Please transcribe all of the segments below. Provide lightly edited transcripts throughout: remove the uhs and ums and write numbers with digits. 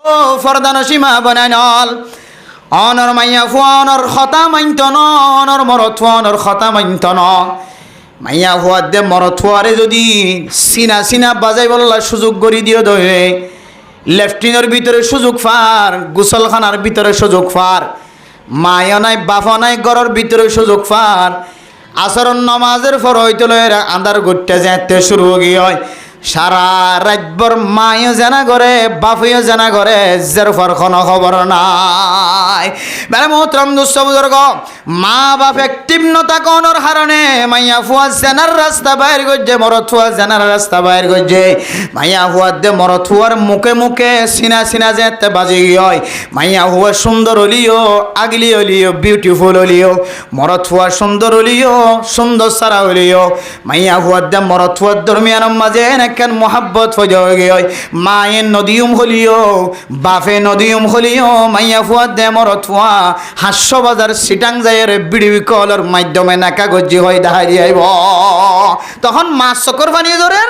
ও ফরদানসী মা বনানল অনর মাইয়া ফুয়া অনর খতা মাইন্ত ন অনর মরত ফুয়া অনর খতা মাইন্ত ন মাইয়া ফুয়ার দে মরত ফুয়ারে যদি সিনা সিনা বাজাই বললা সুযোগ করি দিও দয়ে লেফটিনের ভিতরে সুযোগ ফার গোসলখানার ভিতরে সুযোগ ফার মায়া নাই বাফা নাই ঘরের ভিতরে সুযোগ ফার আসরণ নমাজের পর হইতে লয়ের আন্দার ঘুরতে যেতে শুরু হয় সারা রাতভর মায়ও জানা করে বাপেও জানা করে জের ফর কোনো খবর নাই বেলা মোহতরম দুঃস্থ বুজুর্গ মা বাপ অ্যাক্টিভ নতা কোনোর হারণে মাইয়া ফুয়া জানার রাস্তা বাইর করছে মরত ফুয়া জানার রাস্তা বাইর করছে মাইয়া ফুয়ার দে মরত ফুয়ার মুখে মুখে সিনা সিনা যেতে বাজি হয় মাইয়া ফুয়া সুন্দর হলিও আগলি হলিও বিউটিফুল হলিও মরত ফুয়া সুন্দর হলিও সুন্দর সারা হলিও মাইয়া ফুয়ার দে মরত ফুয়ার দরমিয়ান মাঝে কেন মোহাব্বত ফজা হয়ে গিয়ে মায়ের নদীম হলিও বাফে নদীম হলিও মাইয়া ফুয়া দে মরত ফুয়া হাস্য বাজার সিটাং যাইয়ের বিড়ি কলর মাধ্যমে নাকা গজ্জি হয়ে দেখা যাইব তখন মা চকর ফানি জোরের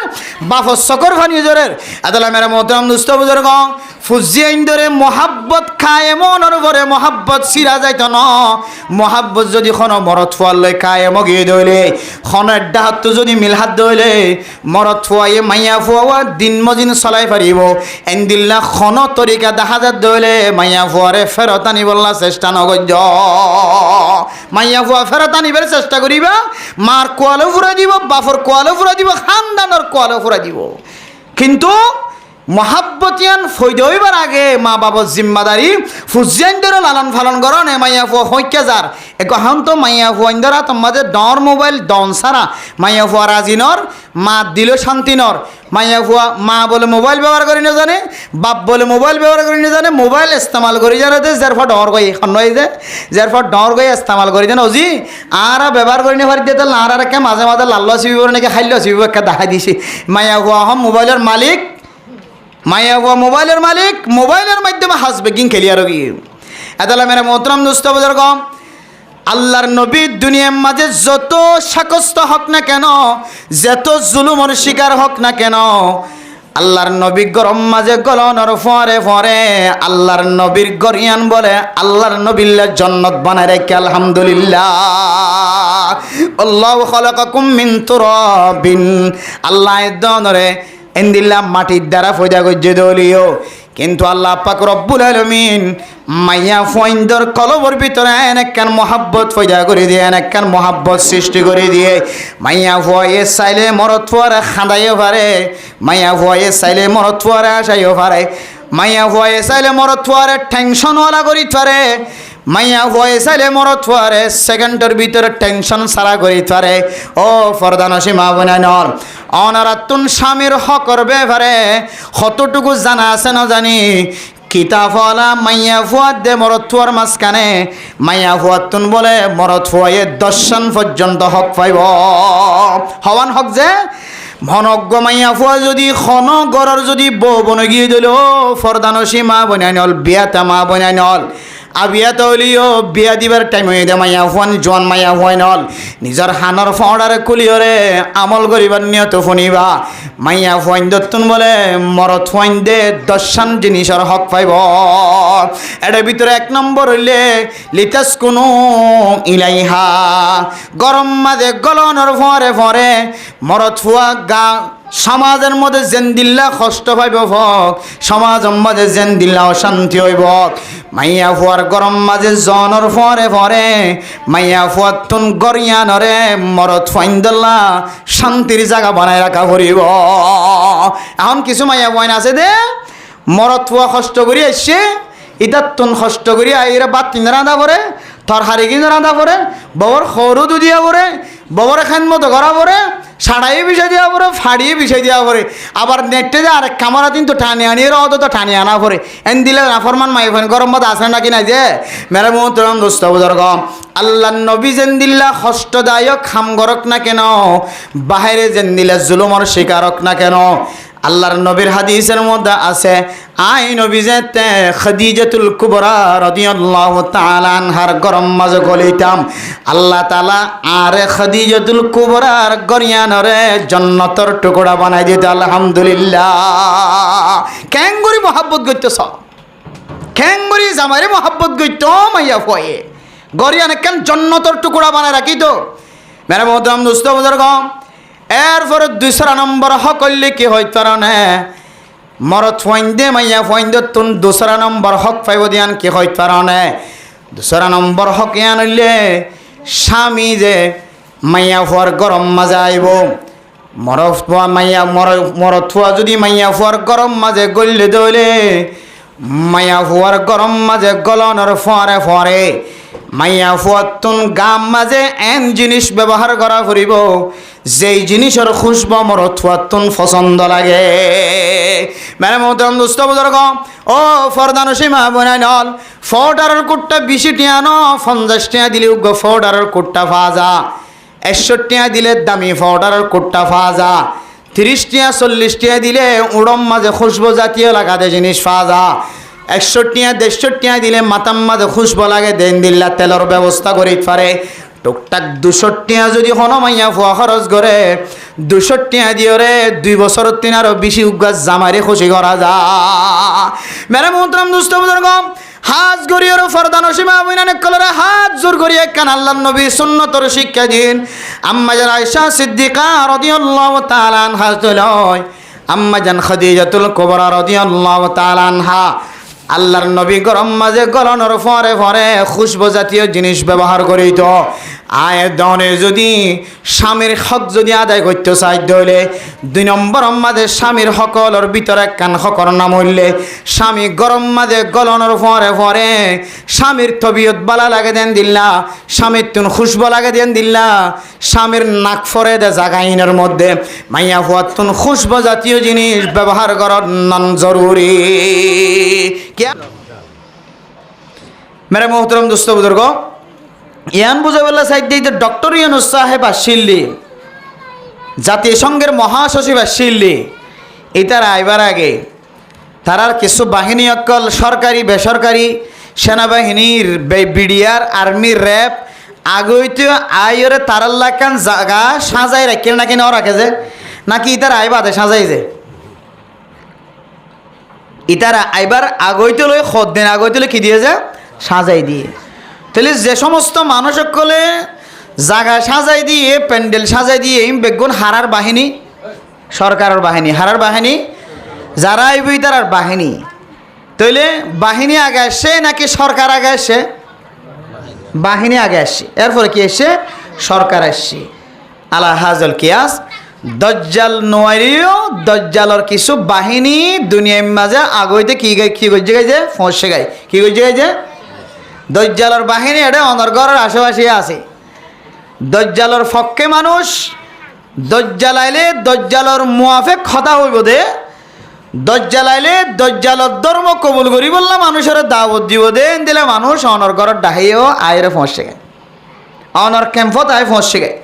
বাফর চকর ফানি জোরের আদালা মেরা মোহতরম দুস্থ বুজুর্গ ফুজি আইন ধরে মোহাব্বত খায় এমন উপরে মোহাব্বত সিরা যাইত ন মোহাব্বত যদি খন মরত ফুয়ার লই খায় মগিয়ে দইলে খনের ডাহাত যদি মিলহাত দইলে মরত ফুয়াই মাইয়া ফুয়া দিন মজিন চলাই পারিব এনদিল্লা খন তরিকা দেখা যাত দইলে মাইয়া ফুয়ারে ফেরত আনিবলা চেষ্টা নগজ মাইয়া ফুয়া ফেরত আনিবার চেষ্টা করিবা মার কোয়ালো ফুরা দিব বাফর কোয়ালো ফুরা দিব খানদানোর কোয়ালো ফুরা দিব কিন্তু মহাব্বতিয়ান ফৈদ হইবার আগে মা বাবার জিম্মাদারি ফুজিয়ানদের লালন পালন করন এ মাইয়া ফুয়া হইকে যার এখন তো মাইয়া ফুয়াইন্দরা তোমাদের ডর মোবাইল ডন সারা মাইয়া ফুয়া রাজিনর মা দিল শান্তিনর মাইয়া ফুয়া মা বলে মোবাইল ব্যবহার করি না জানে বাপ বলে মোবাইল ব্যবহার করি না জানে মোবাইল ইস্তেমাল করি জানে যার ফর ডর গই এখন নয় যে যার ফর ডর গই ইস্তেমাল করি জানো অজি আর ব্যবহার করি না পারি দিতে আর একে মাঝে মাঝে লাল্লা চিবিব নাকি খাইল চিবিব একে দেখা দিছি মাইয়া ফুয়া হম মোবাইলের মালিক মাইয়া হুয়া মোবাইলের মালিক মোবাইলের মাধ্যমে হাসবে কিং খেলিয়ার গিয়ে এতলা মেরা মোহতরম দুস্থ বুজুর্গ আল্লাহর নবী দুনিয়ার মাঝে যত শাকস্ত হক না কেন যত জুলুমর শিকার হক না কেন আল্লাহর নবী গরম মাঝে গলনর ফরে ফরে আল্লাহর নবীর গরিয়ান বলে আল্লাহর নবিল্লা জন্নত বানায় রেখে আলহামদুলিল্লাহ আল্লাহু খালাকাকুম মিন তুরাবিন আল্লাহ দনরে এন্দিল্লা মাটির দ্বারা ফয়দা গজ্জে দলিও কিন্তু আল্লাহ পাক রব্বুল আলামিন মাইয়া ফয়ন্দর কলবর ভিতরে এনেকান মোহাব্বত ফয়দা করে দিয়ে এনেকান মোহাব্বত সৃষ্টি করে দিয়ে মাইয়া ফয়ে চাইলে মরত ফুয়ারে খাঁদাইও পারে মাইয়া ফয়ে চাইলে মরত ফুয়ারে আসাইও পারে মাইয়া ফয়ে চাইলে মরত ফুয়ারে টেনশনওয়ালা করি পারে মাইয়া ভয়ে চাইলে মরত ফুয়ারে সেকেন্ডের ভিতরে টেনশন সারা করি পারে ও ফরদানসী মা বোনানল অনারাতুন স্বামীর হকর ব্যাপারে কতটুকু জানা আছে না জানি কিতাবওয়ালা মাইয়া ফুয়ার দে মরত ফুয়ার মাঝখানে মাইয়া ফুয়াতুন বলে মরত ফুয়ায়ে দর্শন পর্যন্ত হক পাইব হওয়ান হক যে ভনজ্ঞ মাইয়া ফুয়া যদি খন গড়র যদি বউ বনে গিয়ে দিল ফরদানসী মা বোনানল বিয়াতা মা বোনানল আবিয়া তলিও বিয়া দিবার টাইম হয়ে দে মাইয়া ফুয়ান জন মাইয়া ফুয়াই নল নিজের হানর ফড়ারে কুলিয়রে আমল করিবার নিয়ত শুনিবা মাইয়া ফুয়াইন দত্তুন বলে মরত ফুয়াইন দে দর্শন জিনিসের হক পাইব এটার ভিতরে এক নম্বর হইলে লিতাস কোনো ইলাইহা গরম মাঝে গলনর ফরে ফরে মরত ফুয়া গা সমাজের মধ্যে যেন দিল্লা কষ্ট পাইব ভক সমাজের মধ্যে যেন দিল্লা অশান্তি হইব মাইয়া ফুয়ার গরম মাঝে জনর ফরে ফরে মাইয়া ফুয়ার তুন গরিয়ানরে মরত ফাইন্দল্লা শান্তির জায়গা বানায় রাখা পড়িব এখন কিছু মাইয়া বইন আছে দে মরত ফুয়া কষ্ট করি আসছে ইতার তুন কষ্ট করি এরা বাদ তিন রাঁধা করে থর হারি কিনে রাঁধা করে ববর সরু দুদিয়া করে ববর এখান মতো করা পরে সাড়াইয়ে বিষয় দেওয়া পরে ফাড়িয়ে বিষয় দেওয়া পরে আবার নেটে যে আরেক কামারা কিন্তু টানি আনিয়ে রহতো তো টানি আনা পরে এন দিলে নাফরমান মাইফেন গরম মতো আসে নাকি না যে মেরা মোহতরম দোস্ত বুজুর্গ আল্লাহ নবী যেন দিল্লা কষ্টদায়ক খাম গরক না কেন বাহিরে যেন দিলে জুলুমর শিকারক না কেন আল্লাহর নবীর হাদিসের মধ্যে আছে আই নবী যেতে খাদিজাতুল কুবরা রাদিয়াল্লাহু তাআলা আনহার গরম মাঝে গলিতাম আল্লাহ তাআলা আরে খাদিজাতুল কুবরার গরিয়ানরে জান্নাতের টুকরা বানাই দিতে আলহামদুলিল্লাহ কেন গরি মহব্বত করতেছ খেঙ্গুরি জামাইরে মহাব্বত গইত মাইয়া ফুয়ে গরিয়ান কেন জন্নতর টুকুরা বানায় রাখি তো মেরে মোহতরম দোস্ত বুজুর্গ এরপরে 2 নম্বর হক করলে কি হইত না মরত ফুয়াইন্দে মাইয়া ফুয়াইন্দে তুন 2 নম্বর হক পাইব দিয়ান কি হইত না 2 নম্বর হক ইয়ান হইলে স্বামী যে মাইয়া ফুয়ার গরম মাজা আইব মরত ফুয়া মাইয়া মরত ফুয়া যদি মাইয়া ফুয়ার গরম মাঝে গললে দইলে মাইয়া ফুয়ার গরম মাঝে গলনের ফরে ফরে মাইয়া ফুয়ার তুন গাম মাঝে এন জিনিস ব্যবহার করা করিব যেই জিনিসের খুশব মরত ফুয়ার তুন পছন্দ লাগে মানে মোহতরম দোস্ত বুজুর্গ ও ফরদানো সীমা বনাই নল ফোটারের কুটটা 20 টিয়া ন 50 টিয়া দিলে ফোটারের কুটটা ফাজা 61 টিয়া দিলে দামি ফোটারের কুটটা ফাজা 30 টিয়া 40 টিয়া দিলে উড়ম মাঝে খুশবু জাতীয় লাগাতে জিনিস ফাজা 61 টিয়া 150 টিয়া দিলে মাতাম মাঝে খুশবু লাগে দেন দিল্লা তেলের ব্যবস্থা করি পারে টুকটাক 200 টিয়া যদি কোনো মাইয়া ফুয়া খরচ করে 200 টিয়া দিয়ে রে 2 বছর 3 আরো বেশি উগাস জামাইরে খুশি করা যা মেরে মোহতরম দোস্ত বুজুর্গ হাজ গরিয়র ফরদান সীমা বিনানে কলরে হাত জোর করিয়ে কান আল্লাহর নবী সুন্নতর শিক্ষা দিন আম্মা জান আয়েশা সিদ্দিকা রাদিয়াল্লাহু তাআলা আনহা তলয় আম্মা জান খাদিজাতুল কুবরা রাদিয়াল্লাহু তাআলা আনহা আল্লাহর নবী গরম মাঝে গলনের ফরে ফরে খুশবু জাতীয় জিনিস ব্যবহার করিত আয় দনে যদি স্বামীর হক যদি আদায় করতে চাই হইলে 2 নম্বর মাঝে স্বামীর হকলের ভিতরে কান হকর নাম হইলে স্বামী গরম মাঝে গলনের ফরে ফরে স্বামীর তবিয়ত বালা লাগে দেন দিল্লা স্বামীর তুন খুশবু লাগে দেন দিল্লা স্বামীর নাক ফরে দে জাগাইনের মধ্যে মাইয়া ফুয়ার তুন খুশবু জাতীয় জিনিস ব্যবহার করার নন জরুরি মেরে মোহতরম দোস্ত বুজুর্গ ইয়ান বুঝাবেলা সাইড দিয়ে ডক্টর ইউনুস সাহেব আসিল্লি জাতিসংঘের মহাসচিব আসিল্লি এটার আইবার আগে তারার কিছু বাহিনী অকল সরকারি বেসরকারি সেনাবাহিনীর বিডিআর আর্মি র্যাব আগইতে আইরে তারার লাগান জায়গা সাজাই রাখে নাকি না রাখে যে নাকি ইতার আইবাদে সাজাই যে ইতারা আইবার আগইতে লই দিন আগইতে লই কি দিয়ে যে সাজাই দিয়ে তাহলে যে সমস্ত মানুষ সকলে জায়গা সাজাই দিয়ে প্যান্ডেল সাজাই দিয়ে বেগুন হারার বাহিনী সরকারের বাহিনী হারার বাহিনী যারা আইবই তারার বাহিনী তাইলে বাহিনী আগে আসছে নাকি সরকার আগে আসছে বাহিনী আগে আসছে এরপরে কি আসছে সরকার আসছে আলা হাজল কিয়াস দজ্জাল নোয়ারিও দজ্জালর কিছু বাহিনী দুনিয়ার মাঝে আগইতে কি গজ্জে গাইছে ফসে গাই কি গজ্জে গাইছে দজ্জালর বাহিনী এটা অনর্গরের আশেপাশে আছে দজ্জালর পক্ষে মানুষ দজ্জাল আইলে দজ্জালর মুয়াফেক কথা হইব দে দজ্জাল আইলে দজ্জালর ধর্ম কবুল করি বললাম মানুষের দাওয়াত দিব দেন দিলে মানুষ অনর্গরের ডাহিও আইরে ফসে গায় অনর ক্যাম্পত আয় ফসে গায়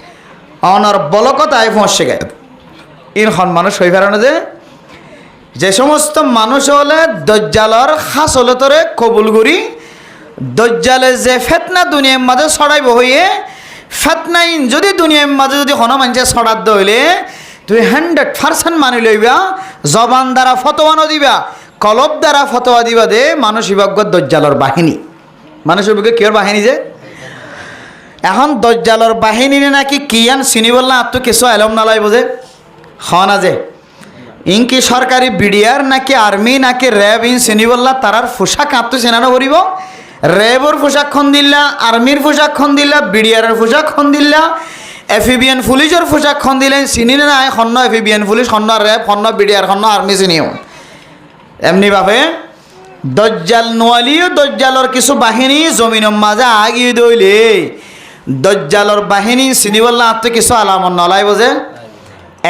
অনর বলকত আয় ফসে গায় ইনখন মানুষ হয়ে ফেরানো যে সমস্ত মানুষ হলে দজ্জালর খাসলতরে কবুল করি দজ্জালে যে ফেতনা দুনিয়ার মাঝে ছড়াইব হইয়ে ফেতনাইন যদি দুনিয়ার মাঝে যদি কোনো মানুষের ছড়াত হইলে তুই 100% মানি লইবা জবান দ্বারা ফতোয়ানো দিবা কলব দ্বারা ফতোয়া দিবা দে মানুষ বিভাগ্য দজ্জালর বাহিনী মানুষের বিভাগে কিয়র বাহিনী যে এখন দজ্জালর বাহিনী নাকি কিয়ান চিনি বললাম আর তো কিছু এলম নালাই বোঝে হনা যে ইনকি সরকারি বিডিআর নাকি আর্মি নাকি র্যাব ইন চিনি বললা তারার পোশাক আত্ম চেনানো করিব র্যাবর পোশাকখন দিল্লা আর্মির পোশাকখন দিল্লা বিডিআরের পোশাকখন দিল্লা এফিবিএন পুলিশের পোশাকখন দিলেন চিনি নাই সন্ন এফিবিএন পুলিশ সন্ন র্যাব সন্ন বিডিআর সন্ন আর্মি চিনিও এমনিভাবে দজ্জাল নোয়ালিও দজ্জালর কিছু বাহিনী জমিনের মাঝে আগিয়ে দইলে দজ্জালর বাহিনী চিনি বললা আর তো কিছু আলামত নলাই বোঝে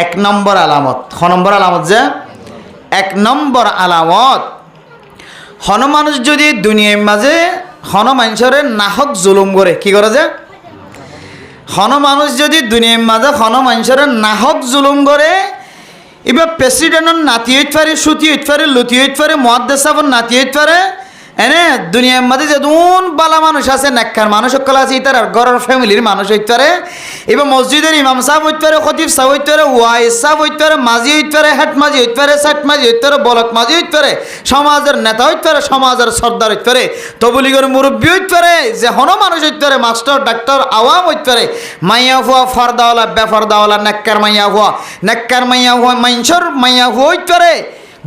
1 নম্বর আলামত নম্বর আলামত যে 1 নম্বর আলামত হন মানুষ যদি দুনিয়ার মাঝে হন মানুষের নাহক জুলুম করে কি করে যে হন মানুষ যদি দুনিয়ার মাঝে হন মানুষের নাহক জুলুম করে এবার প্রেসিডেন্টের নাতি হইতে পারে সুতি হইতে পারে লুতি হইতে পারে মহাদ্দেশ সাহেবের নাতি হইতে পারে এনে দুনিয়ার মধ্যে যে দুন বালা মানুষ আছে, নেককার মানুষ সকল আছে, তার ঘরের ফ্যামিলির মানুষ হইতে পারে, এবার মসজিদের ইমাম সাহেব হইতে পারে, খতিব সাহেব হইতে পারে, ওয়াইজ সাহেব হইতে পারে, মাঝি হইতে পারে, হেড মাঝি হইতে পারে, সাট মাঝি হইতে পারে, বলক মাঝি হইতে পারে, সমাজের নেতা হইতে পারে, সমাজের সর্দার হইতে পারে, তবলিগের মুরব্বী হইতে পারে, যে হনো মানুষ হইতে পারে, মাস্টার ডাক্তার আওয়াম হইতে পারে, মাইয়া হুয়া ফর্দাওয়ালা বেফর্দাওয়ালা, নেককার মাইয়া হুয়া, নেককার মাইয়া হুয়া, মাইনসর মাইয়া হুয়া হইতে পারে,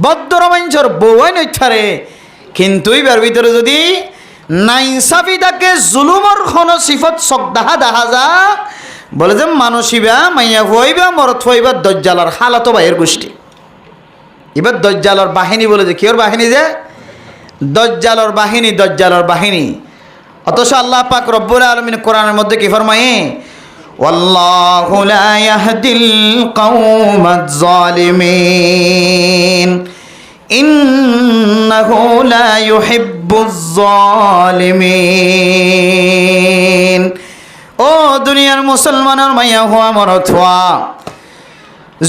বদ্দর মাইনসর বউয়াইন হইতে পারে। কিন্তু এবার ভিতরে যদি নাইনসাফি থাকে, জুলুমর কোনো সিফত চক দেখা যা, বলে যে মানুষ ইবা মাইয়া হইবা মরত হইবা দজ্জালর হালাতো বাইয়ের গোষ্ঠী। এবার দজ্জালর বাহিনী বলে যে কিওর বাহিনী, যে দজ্জালর বাহিনী, দজ্জালর বাহিনী। অথচ আল্লাহ পাক রব্বুল আলামিন কোরআনের মধ্যে কি ফরমায়ে, ওয়াল্লাহু লা ইয়াহদিল কওমাজ জালিমিন ইন্নাহু লা ইউহিব্বুজ জালিমিন। ও দুনিয়ার মুসলমানের মাইয়া হওয়া মরত হওয়া,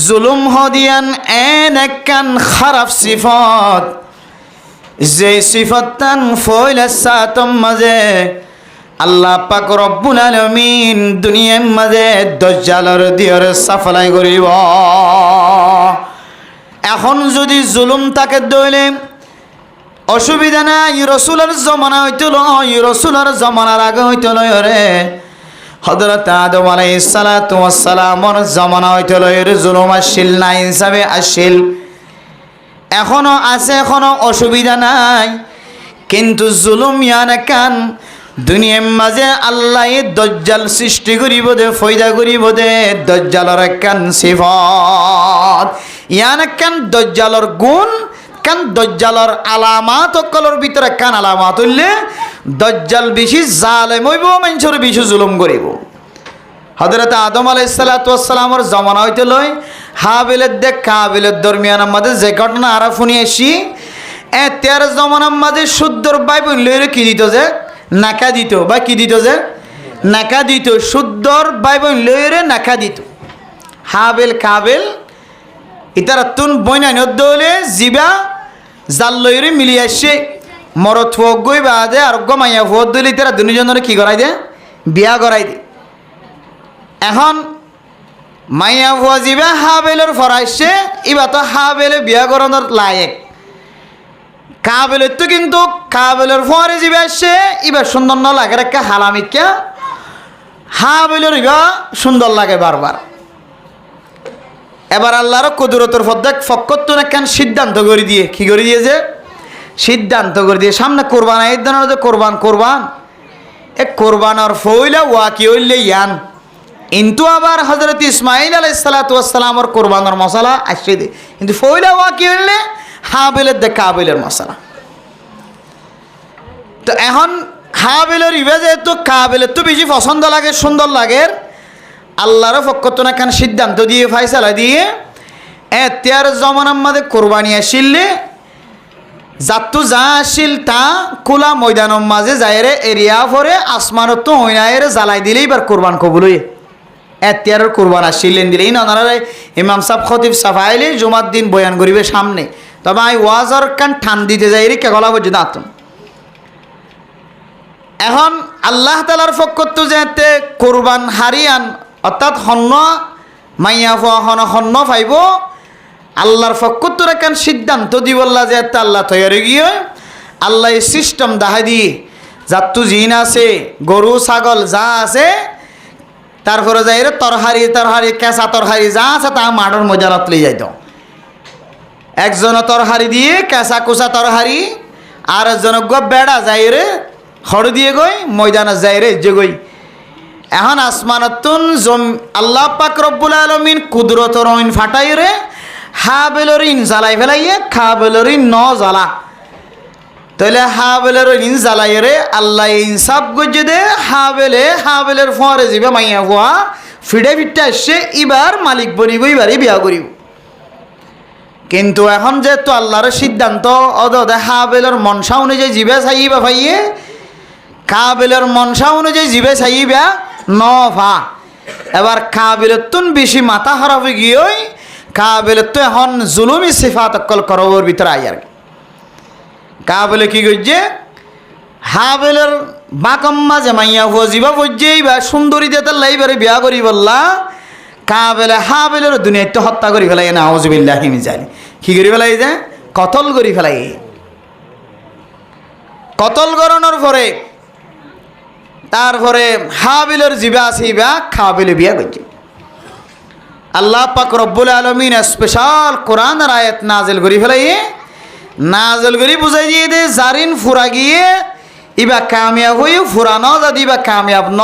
জুলুম হদিয়ান এন একখান খারাপ সিফত, যে সিফতান ফয়লা সাতম মাঝে আল্লাহ পাক রব্বুল আলামিন দুনিয়ার মাঝে দজ্জালর দিয়র সাফলাই করিব। এখন যদি জুলুম তাকে দইলে অসুবিধা নাই, রসুলের জমানা হইতেল, রসুলের জমানার আগে হইতেল রে হযরত আদম আলাইহিস সালাতু ওয়াস সালামর জমানা হইতেল, এর জুলুম আসিল না, ইনসাফে আসিল, এখনো আছে, এখনো অসুবিধা নাই। কিন্তু জুলুম ইয়ান কান দুনিয়ার মাঝে আল্লাহ দজ্জাল সৃষ্টি করিব দে, ফয়দা করিব দে, দজ্জালর একখান সিফত, ইয়ান একখান দজ্জালর গুণ, কান দজ্জালর আলামাত সকলের ভিতরে কান আলামাত হইলে দজ্জাল বেশি জালেম হইব, মানুষের বেশি জুলুম করিব। হযরত আদম আলাইহিস সালাতু ওয়াস সালামর জমানা হইতে লই হাবিলের দেখ কাবিলের দরমিয়ানের মাঝে যে ঘটনা আরা শুনি আসি, তের জমানার মাঝে শুদ্ধর বাইবেল লইরে কি দিত, যে নাকা দিত, বা কি দিত, যে নাকা দিত, শুদ্ধর বাইবেল লইরে নাকা দিত। হাবিল কাবিল ইতারা তুন বইনাই নদলে জিবা জাল লইরে মিলি আসছে, মরত হোক গই বাদে আর মাইয়া ভোট দিলে তারা দুজনের কি করাই দে, বিয়া করাই দে। এখন মাইয়া ভুয়া জিবা হাবেলের ফরাইছে, এবার তো হাবেলে বিয়া করানোর লায়েক, কাবেলের তো কিন্তু কাবেলের ফরে জিবা আসছে, এবার সুন্দর না লাগে একটা হালামিকা, হাবেলের ইবা সুন্দর লাগে বারবার। এবার আল্লাহর কুদরতের ফক্কতুন একখান সিদ্ধান্ত করে দিয়ে, কি করে দিয়েছে, সিদ্ধান্ত করে দিয়ে সামনে কোরবান এই ধরনের যে কোরবান কোরবান এ কোরবানোর ফইলা ওয়া কি হইলে ইয়ান, কিন্তু আবার হযরত ইসমাইল আলাইহিস সালাতু ওয়াস সালামর কোরবানোর মশলা আসছে দে, কিন্তু ফইলা ওয়া কি হইলে হাবিলের দে কাবিলের মশলা। তো এখন হাবিলের ইবা যেহেতু কাবিলের তো বেশি পছন্দ লাগে, সুন্দর লাগে, আল্লাহর ফক্কতুন একখান সিদ্ধান্ত দিয়ে ফাইসালা দিয়ে এতিয়ার জমানার মধ্যে কোরবানি আসিলে যাত্তু যা আসিল তা খোলা ময়দানের মাঝে যায়রে এরিয়া পরে আসমানত তো হইনায়ের জ্বালাই দিলেই এবার কোরবান কবুল হয়ে এতিয়ার কোরবান আসিলেন দিলেই না। ওনারা ইমাম সাহেব খতিব সাফাইলে জুমার দিন বয়ান করিবে সামনে, তবে আমি ওয়াজর কান ঠান দিতে যাই রে কেগলা পর্যন্ত আতুন। এখন আল্লাহ তালার ফক্কত যেতে কোরবান হারিয়ান অর্থাৎ হন্য মাইয়া হন্য পাইব, আল্লাহর ফক্কতুর একখান সিদ্ধান্ত দিবল্লা যে আল্লাহ তৈরি গিয়ে আল্লাহ সিস্টেম দেখা দিয়ে যাত্তু জিন আছে, গরু ছাগল যা আছে, তারপরে যাই তরহারি তরহারি কেঁচা তরহারি যা আছে তা মাঠের মজানত লিয়ে যাইত, একজন তরহারি দিয়ে কেঁচা কুচা তরহারি, আর একজন বেড়া যাই রে খড় দিয়ে গই ময়দানে যাই রে যে গই। এখন আসমানতুন আল্লাহ পাক রব্বুল আলামিন কুদরতর ইন ফাটাই রে হাবেলের ইন জ্বালাই ফেলাইয়ে খাবেলের ইন ন জ্বালা, তাহলে হাবেলের ইন জ্বালাই রে আল্লাহ ইনসাফ গজে দে, হাবেলের ফরে যাবে মাইয়া ফুয়া ফিডে ফিটে আসছে, এবার মালিক বনিব, এবারই বিয়া করিব। কিন্তু এখন যেহেতু আল্লাহর সিদ্ধান্ত অদে হাবেলের মনসা অনুযায়ী জিবে চাইবা ভাইয়ে, কাবিলের মনসা অনুযায়ী জিবে চাইবা ন ভা, এবার কাবিলের তুন বেশি মাথা খারাপ হয়ে গিয়ে কাবিলের তো এখন জুলুমি সিফাত অকল করবর ভিতরে আই আর কাবিলে কি করছে, হাবেলের বাকম মাঝে মাইয়া হুয়া জিবা পর্যায়ে বা সুন্দরী দেতার লাইবারে বিয়া করি বললা কাবেলে হাবেলের দুনিয়াতে হত্যা করি ফেলাই না আউযুবিল্লাহি মিন জালিক কি করি ফেলাই যে কতল করি ফেলাই কতল করানোর পরে তারপরে হাবিলের জিবা আসিবা কাবেলে বিয়া করছে আল্লাহ পাক রব্বুল আলামিন স্পেশাল কোরআনের আয়াত নাজিল করি ফেলাই নাজিল করি বুঝাই দিয়ে দে জারিন ফুরা গিয়ে ইবা কামিয়াব হয়ে ফুরানো যদি বা কামিয়াব ন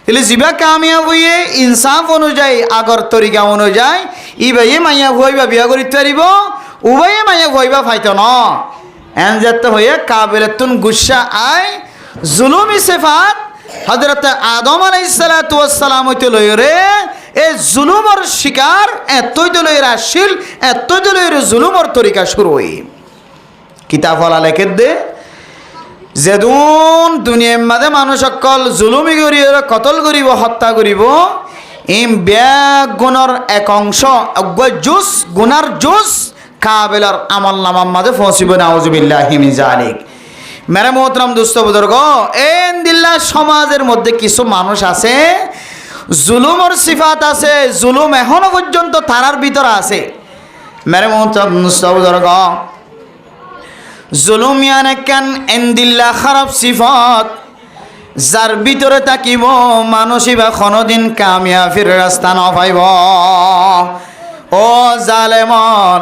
তাহলে জিবা কামিয়াব হয়ে ইনসাফ অনুযায়ী আগর তরিকা অনুযায়ী ইবাইয়ে মাইয়া হইবা বিয়া করিতে পারিব উভয়ে মাইয়া হইবা ফাইত ন এন যেতে হয়ে কাবিলাতুন গুসা আয় জুলুমি সিফাত হযরত আদম আলাইহিস সালাতু ওয়াস সালাম হইতে লইরে এই জুলুমের শিকার এতই তো লইরে আসিল এতই তো লইরে জুলুমের তরিকা শুরু হই কিতাব হলা লেখে দে যেদুন দুনিয়ার মাঝে মানুষ সকল জুলুমি করিব কতল করিব হত্যা করিব ইম ব্যাগ গুণর এক অংশ জুস গুনার জুস কাবেলার আমল নামার মাঝে পৌঁছিব নাউযুবিল্লাহি মিন জালিক মেরে মোহতরম দুস্থ বুজুর্গ এন দিল্লা সমাজের মধ্যে কিছু মানুষ আছে জুলুমের সিফাত আছে জুলুম এখনো পর্যন্ত তারার ভিতরে আছে মেরে মোহতরম দুস্থ বুজুর্গ জুলুম ইয়ানে কেন এন্দিল্লা খারাপ সিফাত যার ভিতরে থাকিব মানুষই বা কোনোদিন কামিয়াবির রাস্তা ন পাইব ও জালেমন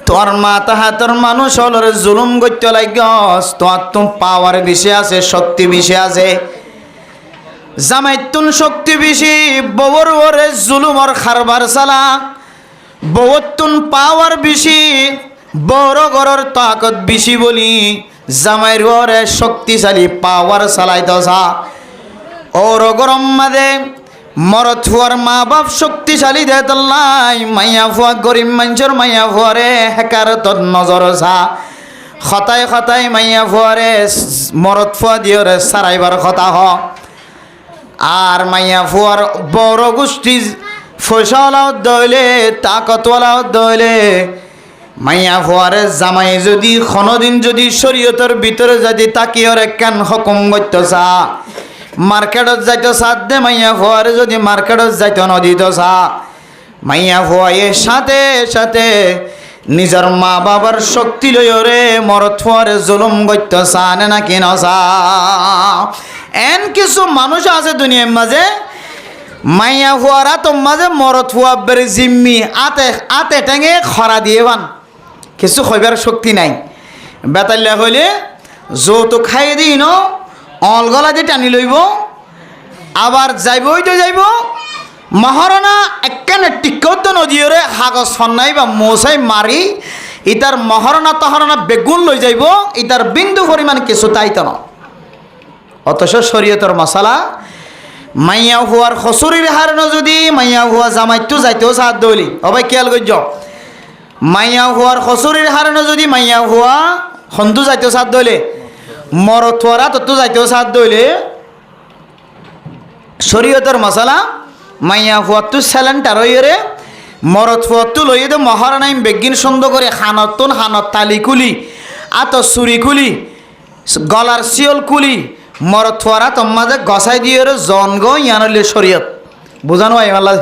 তোর মাথা হাতের মানুষ হলর জুলুম করতে লাগস তোর তো পাওয়ার বেশি আছে শক্তি বেশি আছে জামাইতুন শক্তি বেশি ববর ওরে জুলুমর খারবার চালা ববতুন পাওয়ার বেশি বড় গরর তাকত বেশি বলি জামাইর ওরে শক্তিশালী পাওয়ার চালাইতসা ওর গরম মাদে মরত হুয়ার মা বাপ শক্তিশালী দেতল্লাই মাইয়া ফুয়া গরিব মানুষের মাইয়া ফুয়ারে হেকারতত নজর সা খতায় খতায় মাইয়া ফুয়ারে মরত ফুয়া দিয়রে সারাইবার কথা হ আর মাইয়া ফুয়ার বড় গোষ্ঠী ফসলাও দইলে তাকতওয়ালাও দইলে মাইয়া ফুয়ারে জামাই যদি কোনোদিন যদি শরীয়তের ভিতরে যদি তাকিয়রে কেন হুকুম করতেছা মার্কেটত যাইতো সাথ দে মাইয়া ফুয়ারে যদি মার্কেটত যাইতো নদীত সা মাইয়া ফুয়ায়ে সাথে সাথে নিজের মা বাবার শক্তি লইরে মরত ফুয়ারে জুলুম করতে চানে নাকি নসা এন কিছু মানুষ আছে দুনিয়ার মাঝে মাইয়া ফুয়ারা তো মাঝে মরত ফুয়া বের জিম্মি আতে আতে টেঙে খরা দিয়ে বান কিছু খইবার শক্তি নাই বেতাল্লা হইলে যৌতুক খাই দিই ন অলগলা যে টানি লইব আবার যাইবই তো যাইব মহারণা একখানে টিকত নদীরে কাগজ ফন্নাই বা মশাই মারি ইতার মহারণা তহরণা বেগুন লই যাইব ইতার বিন্দু পরিমাণ কিছু তাইত না অথচ শরীয়তের মশালা মাইয়া হুয়ার খসুরির হারণ যদি মাইয়া হুয়া জামাইতো যাইতেও সাথ দইলি অবাই খেয়াল করছ মাইয়া হুয়ার খসুরির হারণ যদি মাইয়া হুয়া সন্তু যাইতেও সাথ দইলে মরথুয়ারা তত যাইতেও সাথ দইলে শরীয়তের মশালা মাইয়া ফুয়াত্তু স্যালেন্টার হইরে মরত ফুয়াত্তু লইয়ে দে মহারানাই বেগিন সুন্দর করে হানতুন হানত তালি কুলি আত চুরি কুলি গলার শিয়ল কুলি মরত ফুয়ারা তোমাদের গসাই দিয়ে জন গো ইয়ানলে শরীয়ত বুঝানো হয় মাল্লা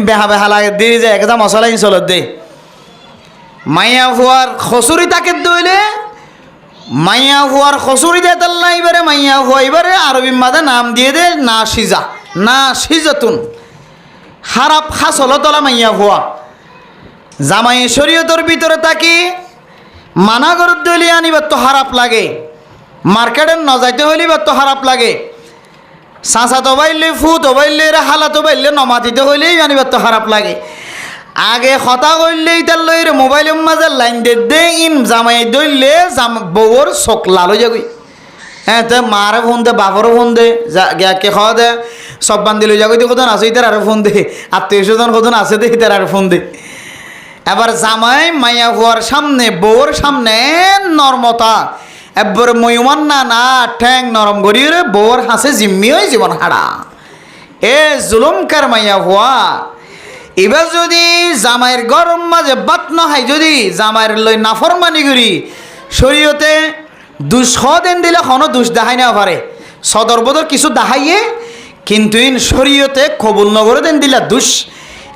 বেহা বেহা লাগে দিয়ে যায় একটা মশলা চলত দে মাইয়া ফুয়ার খসুরি তাকে দইলে মাইয়া হুয়ার খসুরি দে তাল্লা এবারে মাইয়া হুয়া এবারে আরবি মাদে নাম দিয়ে দে না সিজা না সিজাতুন খারাপ খাসল তলা মাইয়া হুয়া জামাই শরীয়তের ভিতরে থাকি মানা গরুর দলি আনিবার তো খারাপ লাগে মার্কেটে ন যাইতে হইলে বা তো খারাপ লাগে চাঁচা তো বাইলে ফু তো বাইলে হালা তো বাইলে নমাতিতে হইলেই আনিবার তো খারাপ লাগে আগে হতা করলে ইতার লইরে মোবাইলের মাঝে লাইন দে ইম জামাই দইলে বউর চোখ লাল হয়ে যাবি হ্যাঁ তো মারে ফোন দে বাপরও ফোন দে কে খাওয়া দে সব বান্ধি লই যাবি কোথাও আছে ইতার আরো ফোন দে আত্মীয় স্বজন কোথাও আছে দে ইতার আরো ফোন দে এবার জামাই মাইয়া হওয়ার সামনে বউর সামনে নরমতা এবার ময়মান না না ঠ্যাং নরম গড়িয়ে বউর হাসে জিম্মি হয় জীবন হারা এ জুলুমকার মাইয়া হওয়া এবার যদি জামাইয়ের গরম মাঝে বাত নহাই যদি জামাইয়ের লই নাফরমানি করি শরীয়তে দুষ দেন দিলে কোনো দুষ দেখাই না পারে সদর বদর কিছু দেখাইয়ে কিন্তু ইন শরীয়তে কবুল নগরে দেন দিলা দুষ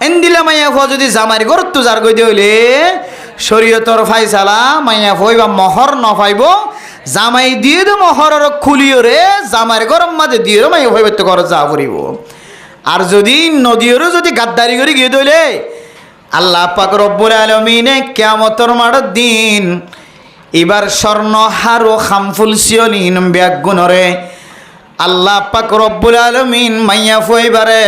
এন দিলা মাইয়া ফুয়া যদি জামাইর ঘর তো যার গই হইলে শরীয়তর ফাইসালা মাইয়া ফুই বা মহর নফাইব জামাই দিয়ে দে মহরের খুলিও রে জামাইর গরম মাঝে দিয়ে মাইয়া ফুই তো ঘর যা পড়িব আর যদি নদীরও যদি গাদ্দারি করে গিয়ে দইলে আল্লাহ পাক রব্বুল আলামিনে কিয়ামতের মাঠের দিন এবার স্বর্ণ হার ও খামফুল সিয়লিন ব্যাগ গুণরে আল্লাহ পাক রব্বুল আলামিন মাইয়া ফুইবারে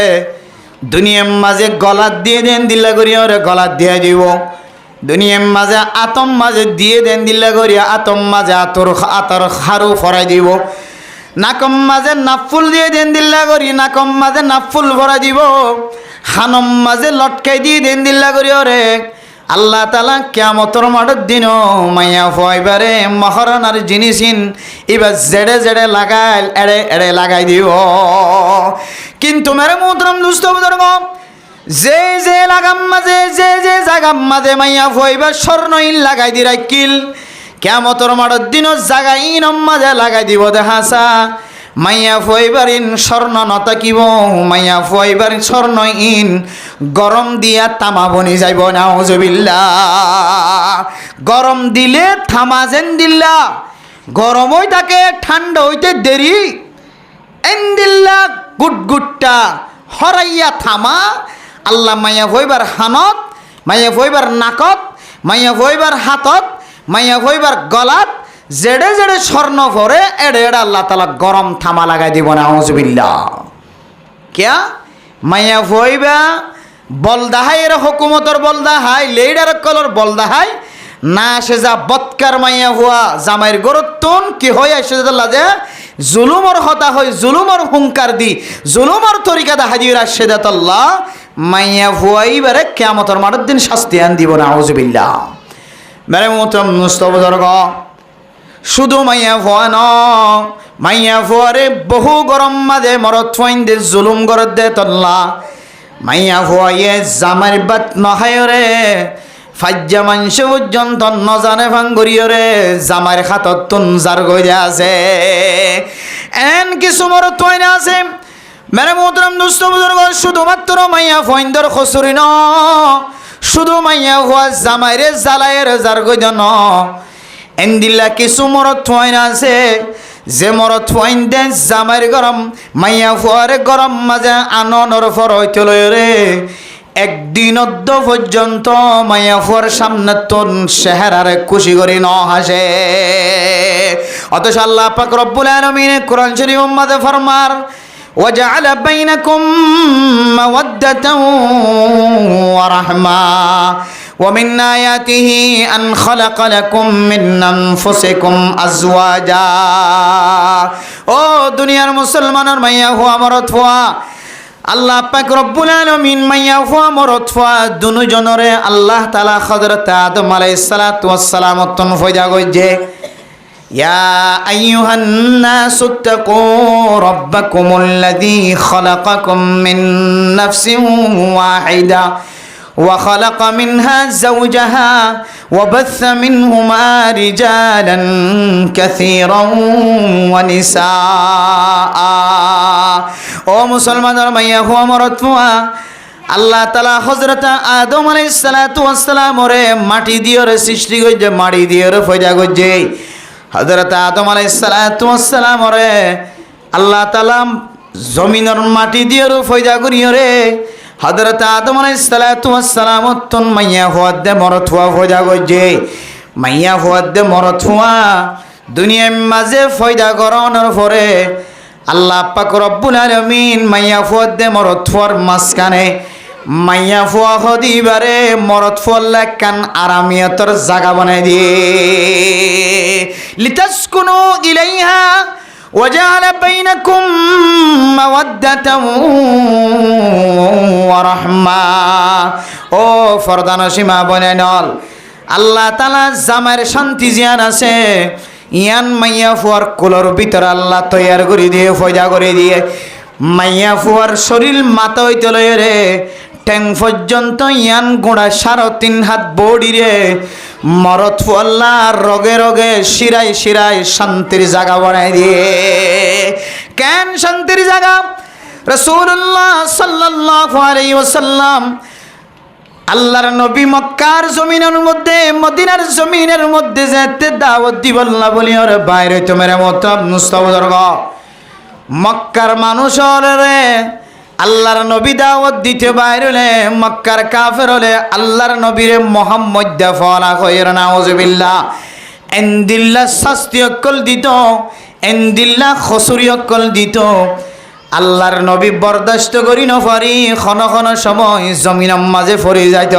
দুনিয়ার মাঝে গলাত দিয়ে দেন দিল্লা করিয়া রে গলাত দিয়ে দিব দুনিয়ার মাঝে আতম মাঝে দিয়ে দেন দিল্লা করিয়া আতম মাঝে আতর হারু ফরাই দিব নাকম মাঝে নাফুল দিয়ে দেন দিল্লা করি নাকম মাঝে নাফুল ভরা দিব হানম মাঝে লটকাই দিয়ে দেন দিল্লা করি রে আল্লাহ তালা কিয়ামতের মাঠের দিনও মাইয়া ফুয়াইবারে মহারণার জিনিসিন এবার জেড়ে জেড়ে লাগাই এড়ে এড়ে লাগাই দিব কিন্তু মেরে মোহতরম দুস্থ বুজুর্গ যে যে লাগাম মাঝে যে জাগাম মাঝে মাইয়া ফুয়াইবার স্বর্ণইন লাগাই দি রাখিল কিয়ামতের মাঠের দিনও জাগাইন মাঝে লাগাই দিব দেখাসা মাইয়া ফুয়াইবারিন স্বর্ণ নতাকিব মাইয়া ফুয়াইবারিন স্বর্ণ ইন গরম দিয়া তামা বনি যাইব নাউজুবিল্লাহ গরম দিলে থামা যেন দিল্লা গরম হই থাকে ঠান্ডা হইতে দেরি এন দিল্লা গুটগুটটা হরাইয়া থামা আল্লাহ মাইয়া ফুয়াইবার হানত মাইয়া ফুয়াইবার নাকত মাইয়া ফুয়াইবার হাতত মাইয়া ফুয়াইবার গলাত জেড়ে জেড়ে স্বর্ণ ভরে এড়ে এড়ে আল্লাহ তালা গরম থামা লাগাই দিব না আউযুবিল্লাহ কিয়া মাইয়া ফুয়াইবা বলদাহাই এর হুকুমতর বলদাহাই লেইডার কলর বলদাহাই না সে যা বৎকার মাইয়া হুয়া জামাইর গরতুন কি হয় আসে যে জুলুমর হতা হয় জুলুমর হুঙ্কার দি জুলুমর তরিকা দেখা দিয়ে আসে আল্লাহ মাইয়া ফুয়াইবারে কিয়ামতের মাঠের দিন শাস্তি আন দিব না আউযুবিল্লাহ মেরে মোহতরম মুস্তবজর্গ শুধু মাইয়া ফুয়া ন মাইয়া ফুয়ারে বহু গরম মাঝে মরত ফাইন দে জুলুম গরত দে তল্লা মাইয়া ফুয়াইয়ে জামার বাত নহায় রে ফাজ্জা মাংস পর্যন্ত নজানে ভাঙ্গরিও রে জামার খাতত তুন জার গইয়া আছে এন কিছু মরত ফাইন আছে মেরে মোহতরম দুস্থ বুজুর্গ শুধুমাত্র মাইয়া ফাইন্দর খসুরি ন শুধু মাইয়া ফুয়া জামাইরে জ্বালায়ের জার গইয়া ন এন্দিল্লা কিছু মরত ফাইন আছে যে মরত ফাইন দেন জামাইর গরম মাইয়া ফুয়ারে গরম মাঝে আননর ফর হইতে লয় রে একদিন অদ্য পর্যন্ত মাইয়া ফুয়ার সামনে তোর চেহারারে খুশি করি ন হাসে অথচ আল্লাহ পাক রব্বুল আলামিন কোরআন শরীফ মাঝে ফরমার وجعل بينكم مودة ورحمة ومن آياته أن خلق لكم من أنفسكم أزواجا ও দুনিয়ার মুসলমানের মাইয়া হুয়া মরত ফুয়া আল্লাহ পাক রব্বুল আলামিন মাইয়া ফুয়া মরত ফুয়া দুজনরে আল্লাহ তাআলা হযরত আদম আলাইহিস সালাতু ওয়াস সালাম তন ফয়দা কইছে يا أيها الناس اتقوا ربكم الذي خلقكم من نفس واحدة وخلق منها زوجها وبث منهما رجالا كثيرا ونساء او مسلمان رميا هو مرتفوها আল্লাহ তাআলা হযরত আদম আলাইহিস সালাতু ওয়াস সালাম রে মাটি দিয়ে রে সৃষ্টি কইছে মাটি দিয়ে রে পয়দা কইছে হযরত আদম আলাইহিস সালাতু ওয়াস সালাম রে আল্লাহ তাআলা জমিনের মাটি দিয়ে রে পয়দা করিও রে হযরত আদম আলাইহিস সালাতু ওয়াস সালাম তন মাইয়া হুয়াদে মরত হুয়া পয়দা কইছে মাইয়া হুয়াদে মরত হুয়া দুনিয়ার মাঝে পয়দা করানোর পরে আল্লাহ পাক রব্বুল আলামিন মাইয়া হুয়াদে মরত হুয়ার মাঝখানে মাইয়া ফুয়া হদিবারে মরত ফুয়াল্লা কান আরামিয়তর জায়গা বানাই দিয়ে লিতাসকুনু ইলাইহা ওয়াজআলা বাইনাকুম মাওয়াদ্দাতাও ওয়া রাহমা ও ফরদানসীমা বনেনল আল্লাহ তাআলা জামার শান্তি জিয়ান আছে ইয়ান মাইয়া ফুয়ার কুলর ভিতর আল্লাহ তৈয়ার করে দিয়ে ফয়দা করে দিয়ে মাইয়া ফুয়ার শরীর মাথা হইতে লয় রে ঠ্যাং পর্যন্ত ইয়ান গোড়া 3.5 হাত বডিরে মরত ফুয়াল্লা রগে রগে শিরায় শিরায় শান্তির জায়গা বানাই দিয়ে। কেন শান্তির জায়গা? রাসূলুল্লাহ সাল্লাল্লাহু আলাইহি ওয়াসাল্লাম আল্লাহর নবী মক্কার জমিনের মধ্যে মদিনার জমিনের মধ্যে যেতে দাওয়াত দিবল্লা বলি ওরে বাইরে তো মেরে মত মুস্তাবদর্গ মক্কার মানুষ রে আল্লাহর নবী দাওয়াত দিতে বাইরে হলে মক্কার কাফের হলে আল্লাহর নবীরে মোহাম্মদ দাফলা কইরা নাউজুবিল্লাহ এন্দিল্লা শাস্তি অকল দিত এন্দিল্লা খসুরি অকল দিত। আল্লাহর নবী বরদাস্ত করি নপারি খন খন সময় জমিনের মাঝে পড়ে যাইত।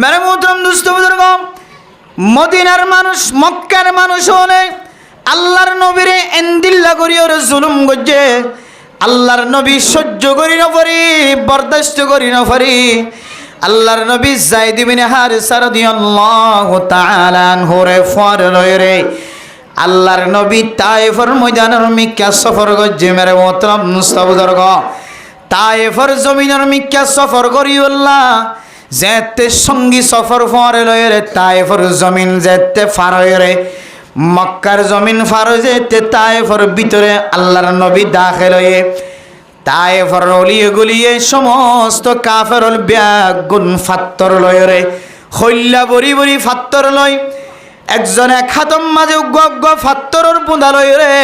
মেরে মোহতরম দুস্থ বুজুর্গ মদিনার মানুষ মক্কার মানুষ হলে আল্লাহর নবীরে এন্দিল্লা করি ওর জুলুম গজে আল্লাহর নবী সহ্য করি নপারি বরদাস্ত করি নপারি আল্লাহর নবী যায়েদ ইবনে হারিসা রাদিয়াল্লাহু তাআলা আনহু রে ফর লয়রে আল্লাহর নবী তায়েফের ময়দানের মিক্কা সফর গজে মেরে মোহতরম মুস্তাবদর্গ তায়েফের জমিনের মিক্কা সফর করিউল্লাহ যেতে সঙ্গী সফর ফরে লয়রে তায়েফের জমিন যেতে ফারয়রে মক্কার জমিন ফারো যেতে তায়েফের ভিতরে আল্লাহর নবী দাখিল হয়ে তায়েফের অলিয়ে গলিয়ে সমস্ত কাফের ব্যাগুন ফাত্তর লয়রে হইল্লা বরি বরি ফাত্তর লয় একজনে খাতম মাঝে গগ ফাত্তরের বুঁদা লয়রে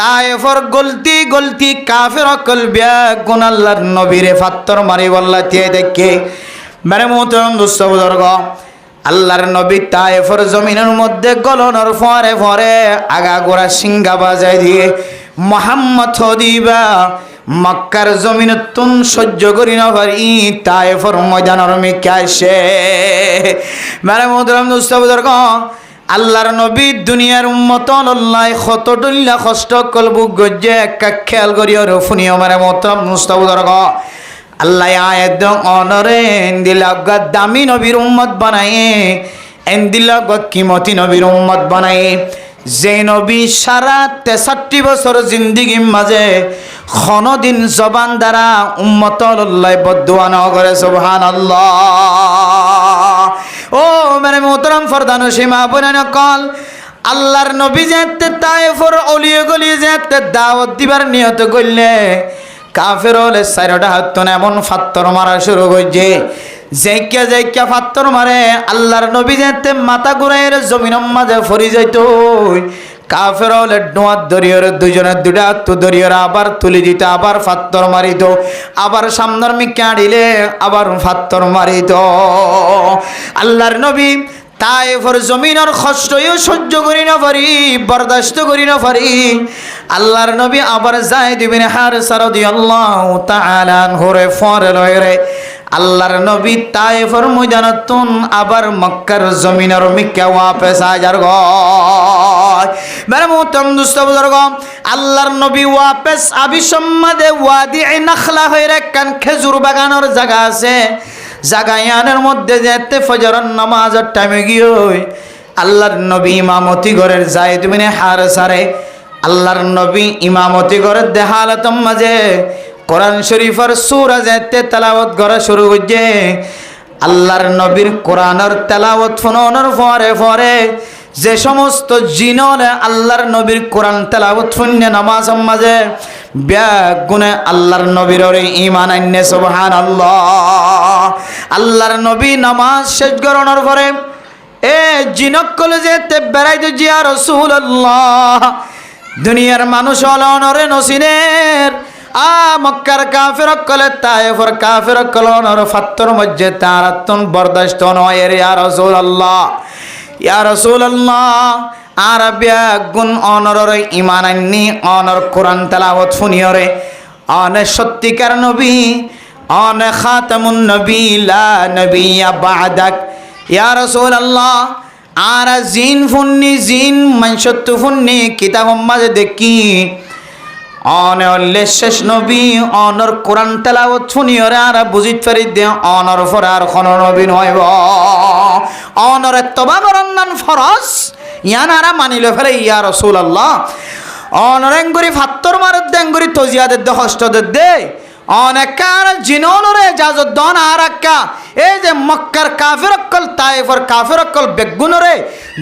তায়েফের গলতি গলতি কাফের অকল ব্যাগুন আল্লাহর নবীরে ফাত্তর মারি বল্লা দিয়ে দেখে মেরে মোহতরম দুস্থ বুজুর্গ আল্লাহর নবী তায়েফের জমিনের মধ্যে গলনের ফরে ফরে আগাগোড়া সিঙ্গা বাজায় দিয়ে মুহাম্মদ হদিবা মক্কার জমিন তুন সহ্য করি না পারি তায়েফের ময়দানের মিকে আসে। মেরে মোহতরম দুস্থ বুজুর্গ আল্লাহর নবী দুনিয়ার উম্মত আল্লাহ কত ডল্লা কষ্ট কলবু গজ্জে একা খেয়াল করি আর ফুনিও মেরে মোহতরম দুস্থ বুজুর্গ আল্লাহ আয়াত অনরে এন্দিলা দামি নবীর উম্মত বানায়ে এন্দিলা কিমতি নবীর উম্মত বানায়ে যে নবী সারা 63 বছর জিন্দিগির মাঝে কোনদিন জবান দ্বারা উম্মত আল্লাহ বদদুয়া না করে সুবহানাল্লাহ। ও মেরে মোহতরম ফরদান সীমা বনান কল আল্লাহর নবী যেতে তায়েফের অলিয়ে গলিয়ে যেতে দাওয়াত দিবার নিয়ত করলে কাফের হলে 4টা হাত এমন ফাত্তর মারা শুরু করছে জাইকা জাইকা ফাত্তর মারে আল্লাহর নবী যেতে মাথা ঘুরাইয়ের জমিনের মাঝে ফরি যাইত কাফের হলে ডোয়াত দরিয়র দুজনের 2টা হাত দরিয়র আবার তুলি দিত আবার ফাত্তর মারিত আবার সামনের মিকে আড়িলে আবার ফাত্তর মারিত। আল্লাহর নবী তায়েফের জমিনের কষ্টও সহ্য করি না পারি বরদাস্ত করি না পারি আল্লাহর নবী আবার যায়েদ ইবনে হারিসা রাদিয়াল্লাহু তাআলা আনহু রে ফরে লয়রে আল্লাহর নবী তায়েফের ময়দানতুন আবার মক্কার জমিনের মিকে ওয়াপস আজার গয়। মেরে মোহতরম দুস্থ বুজুর্গ আল্লাহর নবী ওয়াপস আবি সম্মাদে ওয়াদি নাখলা হইরে কান খেজুর বাগানের জায়গা আছে জাগায়ানের মধ্যে যেতে ফজরের নামাজের টাইমে গিয়ে আল্লাহর নবী ইমামতি ঘরের যায়েদ ইবনে হারিসা রে আল্লাহর নবী ইমামতি ঘরের দেহালতম মাঝে কোরআন শরীফের সূরা যেতে তেলাওয়াত করা শুরু করছে আল্লাহর নবীর কোরআনের তেলাওয়াত ফোনানোর পরে পরে যে সমস্ত জিনলে আল্লাহর নবীর কোরআন তেলাওয়াত শুনে নামাজ মাঝে ব্যাগুনে আল্লাহর নবীর ঈমান আননে সুবহানাল্লাহ। আল্লাহর নবী নামাজ শেষ করানোর পরে এ জিনক কলে যেতে বেড়াইতে জিয়া রাসূলুল্লাহ দুনিয়ার মানুষ অলনরে নসিনের মক্কার কাফের কলে তায়েফের কাফের কলনর ফাত্তর মধ্যে তারাতন বরদাস্ত নয় ইয়া রাসূলুল্লাহ ইয়া রাসূলুল্লাহ আরবিয়া গুণ অনর ঈমান আননি অনর কোরআন তেলাওয়াত শুনিয়রে অনে সত্যিকার নবী অনে খাতামুন নবী লা নবিয়্যা বা'দাক ইয়া রাসূলুল্লাহ আর জিন ফুন্নি জিন মানসত্তু ফুন্নি কিতাব মাঝে দেখি অনে শেষ নবী অনর কোরআন তেলাওয়াত শুনিয়রে আর বুঝিত পারি দে অনর ফর আর কোন নবী নয়ব অনর তওবা করার নান ফরজ ইয়ানারা মানিলে ফেলে ইয়া রাসূলুল্লাহ অনরেঙ্গুরি ফাত্তর মারদ দেঙ্গুরি তজিয়াদের দে হস্ত দে অনেকার জিনলরে ইজাজত দন আরাক্কা এই যে মক্কার কাফির অকল তায়েফর কাফির অকল বেগুনরে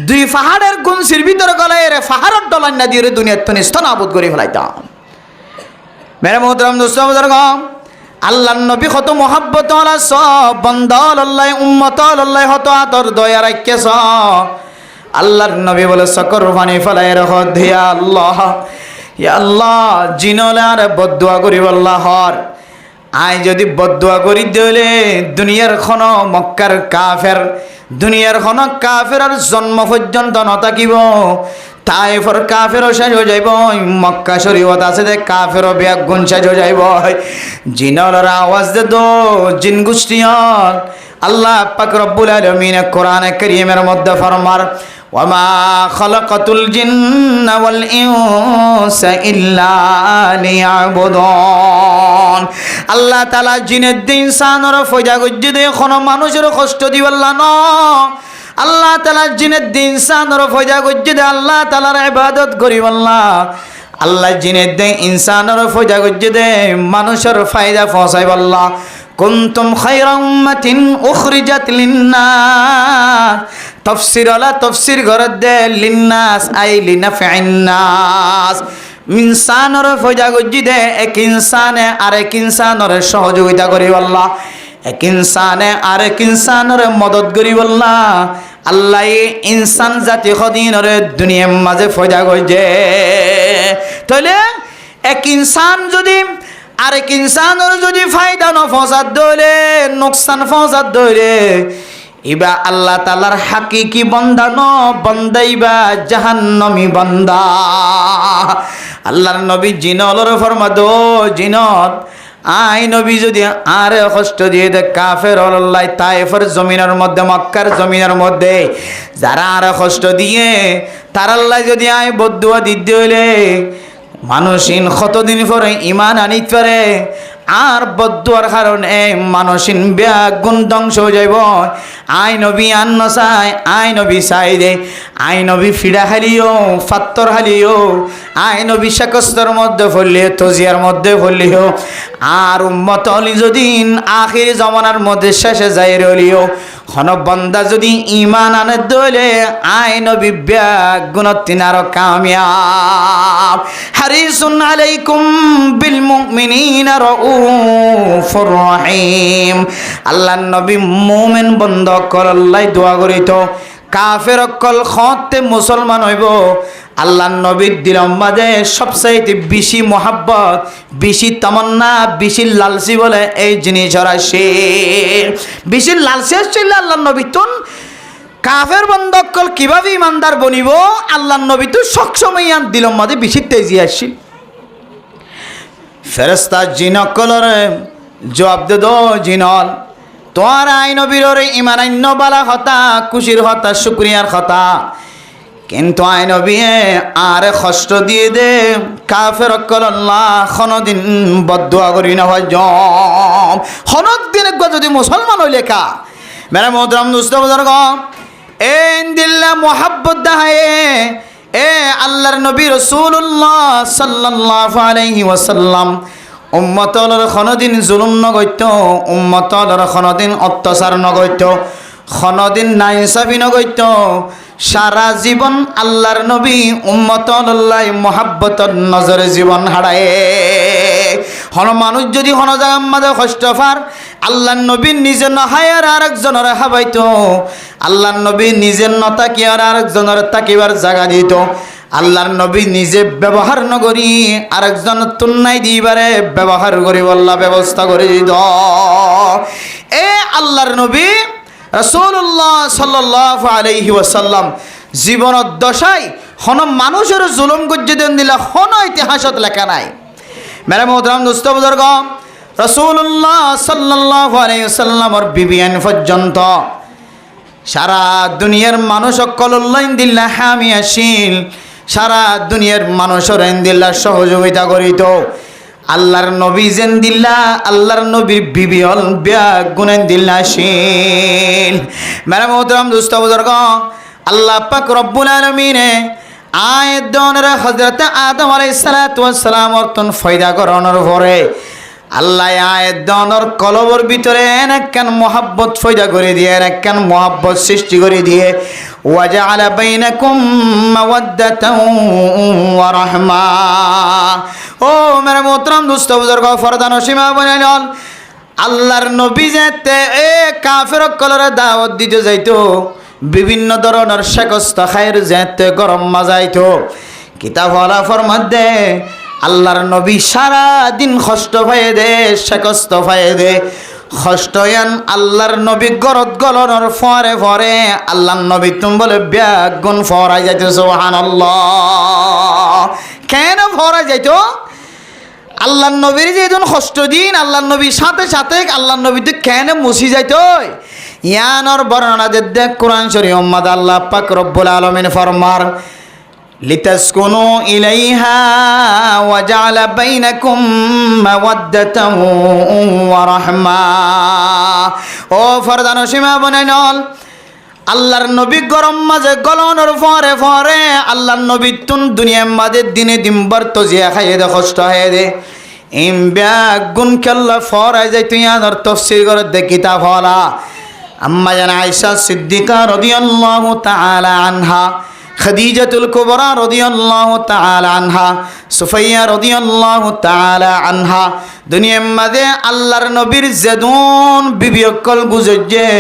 দুই পাহাড়ের গুনসির ভিতর গলে রে পাহাড়ত ডলান না দিয়ে দুনিয়াত তো নিস্তনাবুদ করে ফেলাইতাম। মেরে মোহতরম দোস্ত বুজুর্গ, আল্লাহর নবী কত মোহাব্বত ওয়ালা সব বান্দা আল্লাহ উম্মত আল্লাহ হত আদর দয়া রাখেছ। আল্লাহর নবী বলে সকর পানি ফেলাই রাখো ধিয়া আল্লাহ ইয়া আল্লাহ জিনলে আর বদদুয়া করি আল্লাহর আই যদি বদদুয়া করি দিলে দুনিয়ার খন মক্কার কাফের দুনিয়ার খন কাফের আর জন্ম পর্যন্ত নথাকিব। তায়েফর কাফেরও শেষ হয়ে যাইব, মক্কা শরীয়ত আছে যে কাফেরও বেগুন শেষ হয়ে যাইব। জিনর আওয়াজ দে দো জিন গোষ্ঠীয়ল আল্লাহ পাক রব্বুল আলামিন কোরআনে কারীমের মধ্যে ফরমার ওয়ামা খালাকাতুল জিন্না ওয়াল ইনসা ইল্লা লিয়াবুদুন। আল্লাহ তাআলা জিনের দিন ইনসানের ফয়দা গজ্জে দে কোনো মানুষের কষ্ট দিবাল্লা ন। আল্লাহ তাআলা জিনের দিন ইনসানের ফয়দা গজ্জে দে আল্লাহ তাআলার ইবাদত করিবাল্লা। আল্লাহ জিনের দিন ইনসানের ফয়দা গজ্জে দে মানুষের ফায়দা পৌঁছাইবাল্লা। কুনতুম খায়রা উম্মাতিন উখরিজাত লিন্নাস তাফসীর আলা তাফসীর গরদ দে লিন্নাস আই লিনাফিন নাস। ইনসানের ফয়দা গজ্জে দে এক ইনসানে আরেক ইনসানের সহযোগিতা করিবাল্লা, এক ইনসানে আরেক ইনসানের মদত করিবাল্লা। আল্লাহ ইনসান জাতি খদিনের দুনিয়ার মাঝে ফয়দা গজ্জে। তাহলে এক ইনসান যদি আরেক ইনসানের যদি ফায়দা ন পৌঁছাত দইলে নোকসান পৌঁছাত দইলে ইবা আল্লাহ তাআলার হাকিকি বান্দা ন বান্দাইবা জাহান্নামী বান্দা। আল্লাহর নবী জিনলর ফরমাদো জিনত আই নবী যদি আরে কষ্ট দিয়ে দে কাফের আল্লাহ তায়েফের জমিনের মধ্যে মক্কার জমিনের মধ্যে যারা আরে কষ্ট দিয়ে তার আল্লাহ যদি আই বদদুয়া দিতে হইলে মানুষিন কতদিন পরে ইমান আনিতে পারে আর বদদুয়ার কারণে মানুষিন বেগুন ধ্বংস হয়ে যাইব। আই নবী আন্ন চাই আই নবী চাই দে আই নবী ফিডা খালিও ফাত্তর খালিও আই নবী শাকস্তর মধ্যে ফলিও তজিয়ার মধ্যে ফলিও আর উম্মত অলি যদি আখির জমানার মধ্যে শেষে যাই রলিও খন বন্দা যদি ইমান আনে দইলে আই নবী বেগুনত তিনার কামিয়াব। হারিসুন আলাইকুম বিল মুমিনিনা রাউফুর রহিম। আল্লাহর নবী মুমিন বন্ধ করল্লাই দোয়া করিত কাফের অকল খতে মুসলমান হইব। আল্লাহর নবীর দিলের মাঝে সবচাইতে বেশি মোহাব্বত বেশি তামান্না বেশি লালসি বলে এই জিনিস আসে। বেশি লালসি আসছিল আল্লাহর নবী তুন কাফের বন্ধকল কিভাবে ইমানদার বনিব আল্লাহর নবী তো সবসময় আন দিলের মাঝে বেশি তেজি আসছিল। ফেরেশতা জিনকলর জবাব দে দো জিনল তোমার আই নবীর ইমান আইন্য বালা হতা খুশির হতা শুক্রিয়ার হতা, কিন্তু আই নবী আরে কষ্ট দিয়ে দে কাফের আল্লাহ কোনদিন বদদুয়া করি না হয় জম কোনদিন একবার যদি মুসলমান হইলে কা মেরা মোহতরম দোস্ত বুজুর্গ এন দিল্লা মোহাব্বত দাহায়ে এ আল্লাহর নবী রাসূলুল্লাহ সাল্লাল্লাহু আলাইহি ওয়াসাল্লাম উম্মতর কোনদিন জুলুম নগৈত উম্মতর কোনদিন অত্যাচার নগৈত কোনদিন নাইনসাফি নগৈত। সারা জীবন আল্লাহর নবী উম্মতর আল্লাহ মোহাব্বতর নজরে জীবন হারায়। হন মানুষ যদি হন জায়গার মাঝে কষ্ট পার আল্লাহর নবী নিজে নহায়ার আরেকজনের হাবাইত, আল্লাহর নবী নিজের নতাকি আর আরেকজনের তাকিবার জায়গা দিত। আল্লাহর নবী নিজে ব্যবহার নগরী আরেকজন তুলনায় দিবারে ব্যবহার করি আল্লাহ ব্যবস্থা করে দিত। এ আল্লাহর নবী রাসূলুল্লাহ সাল্লাল্লাহু আলাইহি ওয়াসাল্লাম জীবনের দশায় হন মানুষের জুলুম গজ্জে দেন দিলা হন ইতিহাসত লেখা নাই। মেরে মোহতরম দোস্ত বুজুর্গ রাসূলুল্লাহ সাল্লাল্লাহু আলাইহি ওয়াসাল্লামর বিবিয়ান পর্যন্ত সারা দুনিয়ার মানুষ সকল উল্লাইন দিল্লা হামি আসিল, সারা দুনিয়ার মানুষের দিল্লা সহযোগিতা করিত। আল্লাহর নবী যেন দিল্লা আল্লাহর নবীর বিবি হল বেগুন দিল্লা আসিল। মেরা মোহতরম দোস্ত বুজুর্গ আল্লাহ পাক রব্বুল আলামিনে আয়াত দনের হযরত আদম আলাইহিস সালাতু ওয়াস সালাম অর্থন ফয়দা করানোর পরে আল্লাহ আয়াত দনর কলবর ভিতরে একখান মোহাব্বত ফয়দা করে দিয়ে একখান মোহাব্বত সৃষ্টি করে দিয়ে ওয়াজআলা বাইনাকুম মাওয়াদ্দাতাও ওয়া রাহমা। ও মেরে মোহতরম দোস্ত বুজুর্গ ফরদান ও সীমা বলেন আল্লাহর নবী যেতে এ কাফের কলরে দাওয়াত দিতে যাইতো, বিভিন্ন ধরনের শেকস্ত খায়ের যেতে গরম মাজাইতো। কিতাব হলা ফরমাদে আল্লাহর নবী সারা দিন কষ্ট পায়ে দে, শেকস্ত পায়ে দে, কষ্টয়ান আল্লাহর নবী গরত গলনের ফরে ফরে আল্লাহর নবী তুমি বলে ব্যাগুন ফরাই যাইতো। সুবহানাল্লাহ। কেন ফরাই যাইতো? আল্লাহর নবীর যেদিন কষ্ট দিন আল্লাহর নবীর সাথে সাথে আল্লাহর নবী তো কেন মুছি যাইতো। ইয়ানোর বর্ণনা দেখ কোরআন শরীফ উম্মাদ আল্লাহ পাক রব্বুল আলামিন ফরমার লিতাসকুনু ইলাইহা ওয়া জাআলা বাইনাকুম মাওয়াদ্দাতাও ওয়া রাহমা। ও ফরদান সীমা বনাইনল আল্লাহর নবী গরম মাঝে গলনের ফরে ফরে আল্লাহর নবী তুন দুনিয়ার মাঝে দিনে দিনবার তো জিয়া খাইয়ে দে কষ্ট হয়ে দে ইম ব্যাগুন কেল্লা ফরাই যাই তুই আনার তফসির করে দে কিতাব হলা আম্মা জানা আয়েশা সিদ্দিকা রাদিয়াল্লাহু তাআলা আনহা, খাদিজাতুল কুবরা রাদিয়াল্লাহু তাআলা আনহা, সুফাইয়া রাদিয়াল্লাহু তাআলা আনহা দুনিয়ার মাঝে আল্লাহর নবীর যেদুন বিবিয়কল গুজে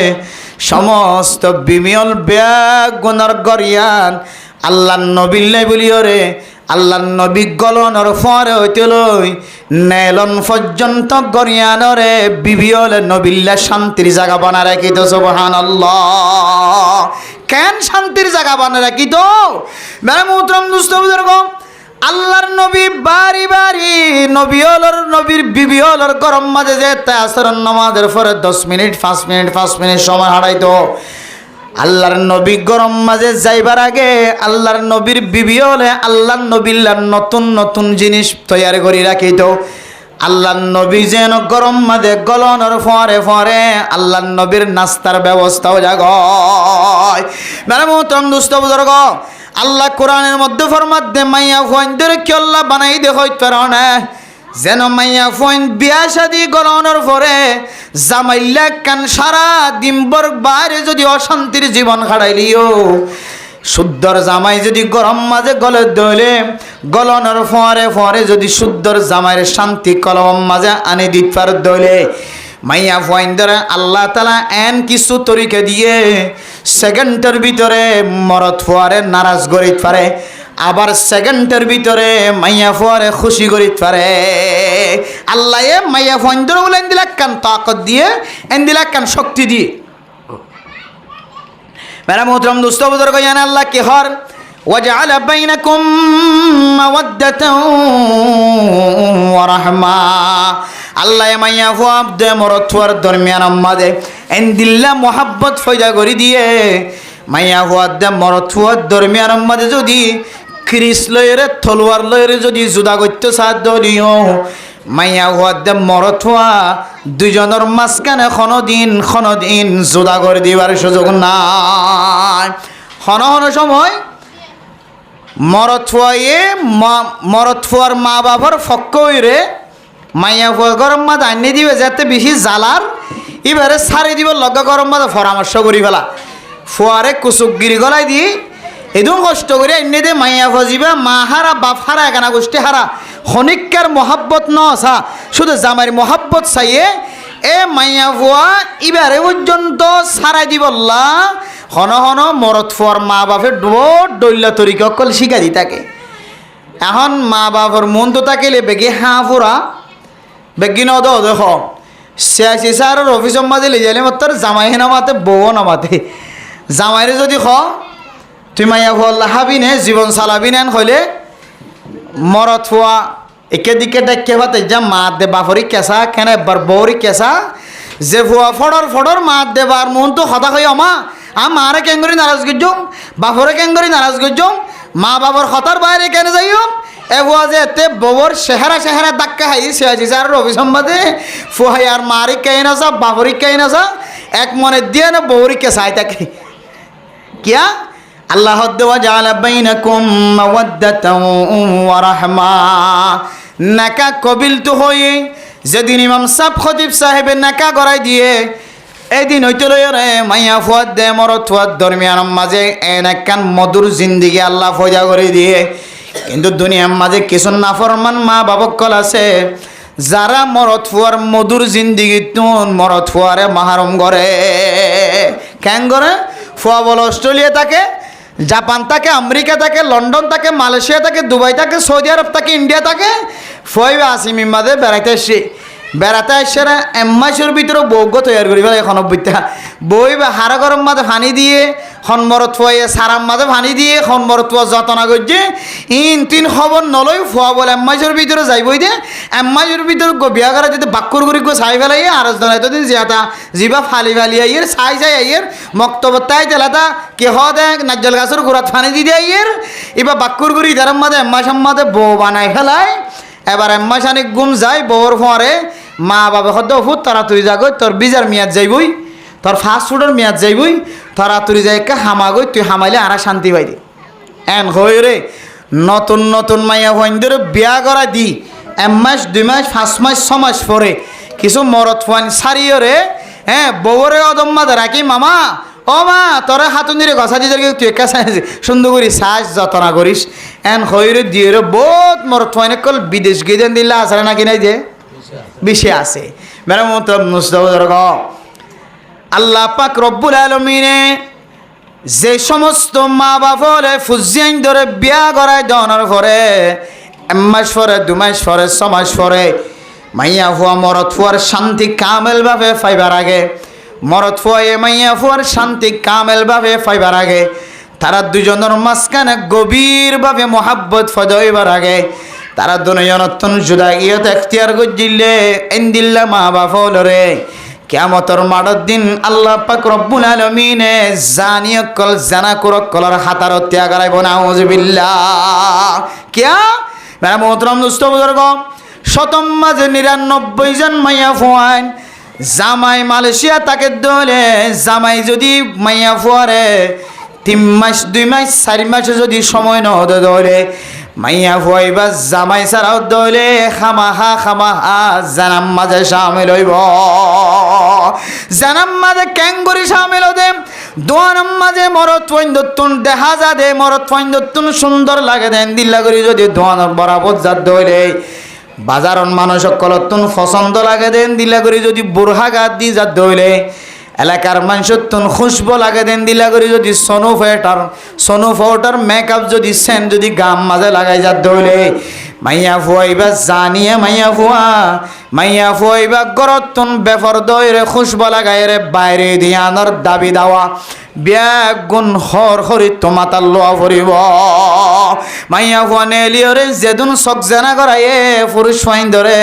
সমস্ত বিমিয়ল ব্যাগ গুনার গরিয়ান আল্লাহর নবীল্লাই বলিও রে আল্লাহর নবী গলনের ফরে হইতে লই নেলন পর্যন্ত গরিয়ানরে বিবিয়ল নবিল্লা শান্তির জায়গা বানা রাখিত। সুবহানাল্লাহ। কেন শান্তির জায়গা বানা রাখিত? মেরে মোহতরম দুস্থ বুজুর্গ আল্লাহর নবী বাড়ি বাড়ি নবীর বিবিয়লর গরম মাঝে যেতে আসরের নামাজের পরে 10 মিনিট 5 মিনিট সময় হারাইতো। আল্লাহর নবী গরম মাঝে যাইবার আগে আল্লাহর নবীর বিবিয়লে আল্লাহর নবীর নতুন নতুন জিনিস তৈরি করে রাখিত। আল্লাহর নবী যেন গরম মাঝে গলনের ফরে ফরে আল্লাহর নবীর নাস্তার ব্যবস্থাও জাগয়। মেরে মোহতরম দুস্থ বুজুর্গ আল্লাহ কোরআনের মধ্যে ফরমাত দে মাইয়া ফুয়াইনদের কি আল্লাহ বানাই দে হইতে পারো না যেন মাইয়া ফুয়াইন বিয়া শাদি গলনের পরে জামাইল্লা কান সারা দিনবর বাইরে যদি অশান্তির জীবন খাড়াইলিও শুদ্ধর জামাই যদি গরম মাঝে গলে দইলে গলনের ফরে ফরে যদি শুদ্ধর জামাইয়ের শান্তি কলম মাঝে আনি দিত পার দইলে মাইয়া ফুয়াইনদের আল্লাহ তাআলা এন কিছু তরিকা দিয়ে সেকেন্ডের ভিতরে মরদ ফুয়ারে নারাজ করিতে পারে, আবার সেকেন্ডের ভিতরে মাইয়া ফুয়ারে খুশি করিতে পারে। আল্লাহ মাইয়া ফুয়াইনদের বলে এন দিলা কান তাকত দিয়ে এন দিলা কান শক্তি দিয়ে। মেরা মোহতরম দোস্ত বুজুর্গ জানে আল্লাহ কি হর ওয়াজআলা বাইনাকুম মাওয়াদ্দাতাও ওয়া রাহমা। আল্লাহ মাইয়া ফুয়াব দে মরদ ফুয়ার দরমিয়ান মাঝে এন দিল্লা মোহাব্বত ফয়দা করে দিয়ে মাইয়া ফুয়ার দে মরদ ফুয়ার দরমিয়ান মাঝে যদি খ্রিস লয়েরে তলোয়ার লয়েরে যদি জুদা করতে সাধ্য দিও মাইয়া ফুয়ার দে মরদ ফুয়া দুজনের মাঝখানে কোনোদিন জুদা করে দিবার সুযোগ নাই। হন সময় মরদ ফুয়ার মা বাবার ফক্ক হইরে মাইয়া ফুয়া গরম মাছ আনি দিবে যাতে বেশি জ্বালার এবারে সারি দিব লগ্গা গরম মাছ পরামর্শ করি ফেলা ফুয়ারে কুচুকগিরি গলাই দিয়ে এদম কষ্ট করে এনে দে মাইয়া ফুয়া যাবা মা হারা বাপ হারা একানা গোষ্ঠী হারা ক্ষণিকার মহাব্বত ন আসা শুধু জামাইয়ের মহাব্বত চাইয়ে এ মাইয়া ফুয়া এবারে পর্যন্ত সারাই দিবল্লা হন মরদ ফুয়ার মা বাপের ডইলা তরিকা অকল শিখা দি থাকে। এখন মা বাপর মন তো তাকেলে বেগে হাঁ ফুরা বেগিন দেখ সিয়াসি স্যারের অফিসর মাঝে লে যাইলে তোর জামাই নামাতে বউ নামাতে জামাইরে যদি তুই মাইয়া ফুয়া হাবি নে জীবন চালাবি নেন হইলে মরদ ফুয়া একে দিকে ডেকে ভাতে যা মা দে বাপরি কেঁচা কেন এবার বউরি কেঁচা যে ফুয়া ফডর মা দেবার মন তো হতা হই আমা মারে কেঙ্গরি নারাজ গজ্জম বাপরে কেঙ্গরি নারাজ গজ্জম মা বাবার হতার বাইরে কেন যাইও এগুয়া যে এতে বউর চেহারা দাক্কা হাই সিয়াজি স্যার রবি সম্বাদে ফুহাই আর মারি কে নাসা বাপরি কে নাসা এক মনে দিয়ে না বউরি কে চাই তাকে কিয়া আল্লাহ জাআলা বাইনাকুম মাওয়াদ্দাতাও ওয়া রাহমা নাকা কবিল তো হয়ে যেদিন ইমাম সাহেব খতিব সাহেবের নাকা গড়াই দিয়ে এদিন হইতে লইরে মাইয়া ফুয়াদ দে মরত ফুয়াদ দরমিয়ানের মাঝে এন একখান মধুর জিন্দিগি আল্লাহ ফজা করে দিয়ে। কিন্তু দুনিয়ার মাঝে কিছু নাফরমান মা বাবকল আছে যারা মরত ফুয়ার মধুর জিন্দিগি তুন মরত ফুয়ারে মাহারম করে। কেন করে? ফুয়া বল অস্ট্রেলিয়া থাকে, জাপান থাকে, আমেরিকা থাকে, লন্ডন থাকে, মালয়েশিয়া থাকে, দুবাই থাকে, সৌদি আরব থাকে, ইন্ডিয়া থাকে। ফুয়াইবা আসিমি মাঝে বেড়াইতে আসছে, বেড়াতে আসছে না এম্মাইশের ভিতরে বৌগ তৈরি করি ফেলে এখন বইটা বই বা হারা গরম মাঝে পানি দিয়ে সন্মরত ফুয়াইয়ে সারাম মাঝে পানি দিয়ে সন্মরত ফুয়া যতনা করছে ইন তিন খবর নলই ফুয়া বলে এম্মাইশের ভিতরে যাইবই দে এম্মাইশের ভিতরে বিয়া করা যদি বাক্যর করি চাই ফেলাই আর এতদিন জিয়াতা জিবা ফালি ফালি আইয়ের চাই চাই আইয়ের মক্তবত্তাই তেলাতা কেহ দে নাজ্জল গাছের গোড়াত পানি দি দিয়ে আইয়ের এবার বাক্যর করি ইধারের মাঝে এম্মাইশের মাঝে বউ বানাই ফেলাই। এবার এম্মাইশানিক গুম যায় বউর ফোয়ারে মা বাবা হদ ফুট তারা তুই যাগই তোর বিজার মেয়াদ যাইবই, তোর ফাস্ট ফুডের মেয়াদ যাইবই, তারা তুই যাই হামাগই তুই হামাইলে আর শান্তি পাই দি। এন হই রে নতুন নতুন মাইয়া হইন্দর বিয়া করা দি 1 মাস 2 মাস 5 মাস 6 মাস পরে কিছু মরত ফান সারিও রে হ্যাঁ বউরে অদম্মা রাখি মামা ও মা তোরা হাতুনিরে গছা দিয়ে তুই একা সুন্দর করি সাজ যতনা করিস। এন হই রে দিয়ে রে বহুত মরত ফাইনে কল বিদেশ গিয়ে দিল্লা আসলে নাকি নাই যে বেশি আছে মেরা মতলব মুস্তাফা আল্লাহ পাক রব্বুল আলামিনে যে সমস্ত মা বাপরে ফুজিয়াইন ধরে বিয়া করায় দনের পরে 1 মাস পরে 2 মাস পরে 6 মাস পরে মাইয়া ফুয়া মরত ফুয়ার শান্তি কামেল ভাবে পাইবার আগে মরত ফুয়ায় মাইয়া ফুয়ার শান্তি কামেল ভাবে পাইবার আগে তারা দুজনের মাঝখানে গভীরভাবে মহাব্বত ফজইবার আগে তারা দুনিয়ানতন জুদাইয়ত এখতিয়ার গজিলে এন্দিল্লা মা বাপলরে কিয়ামতের মাঠের দিন আল্লাহ পাক রব্বুল আলামিনে জানিয়কল জানাকুরকলর হাতার ত্যাগ করাইব নাউযুবিল্লাহ। কিয়া মেরা মোহতরম দোস্ত বুজুর্গ শতম মাঝে 99 জন মাইয়া ফুয়ান জামাই মালয়েশিয়া তাকে দলে জামাই যদি মাইয়া ফুয়ারে 3 মাস 2 মাস 4 মাসে যদি সময় ন হতে ধরে মাইয়া ফুয়াইবা জামাই ছাড়াও দলে খামাহা জানাম মাঝে সামিল হইব। জানাম মাঝে ক্যাঙ্গুরি সামিল হতে দোয়ানাম মাঝে মরত ফৈন্দতুন দেখা যা দে মরত ফৈন্দতুন সুন্দর লাগে দেন দিল্লা করি যদি দোয়ানোর বরাবর যা দলে বাজারন মানুষ সকলতুন পছন্দ লাগে দেন দিল্লা করি যদি বুরহা গাত দি যা দলে এলাকার মানুষতুন খুশবু লাগে দেন দিলা করি যদি সোনোফেটার মেকআপ যদি সেন যদি গাম মাঝে লাগাই যা দলে মাইয়া ফুয়াইবা জানিয়ে মাইয়া ফুয়াইবা গরতুন বেফর দইরে খুশবু লাগাই রে বাইরে দিয়ানোর দাবি দাওয়া ব্যাগ গুণ হর হরি তোমাতার লোয়া ফুরিব মাইয়া ফুয়া নেলিয়রে যেদুন চক জানা করাইয়ে পুরুষ ফাইন ধরে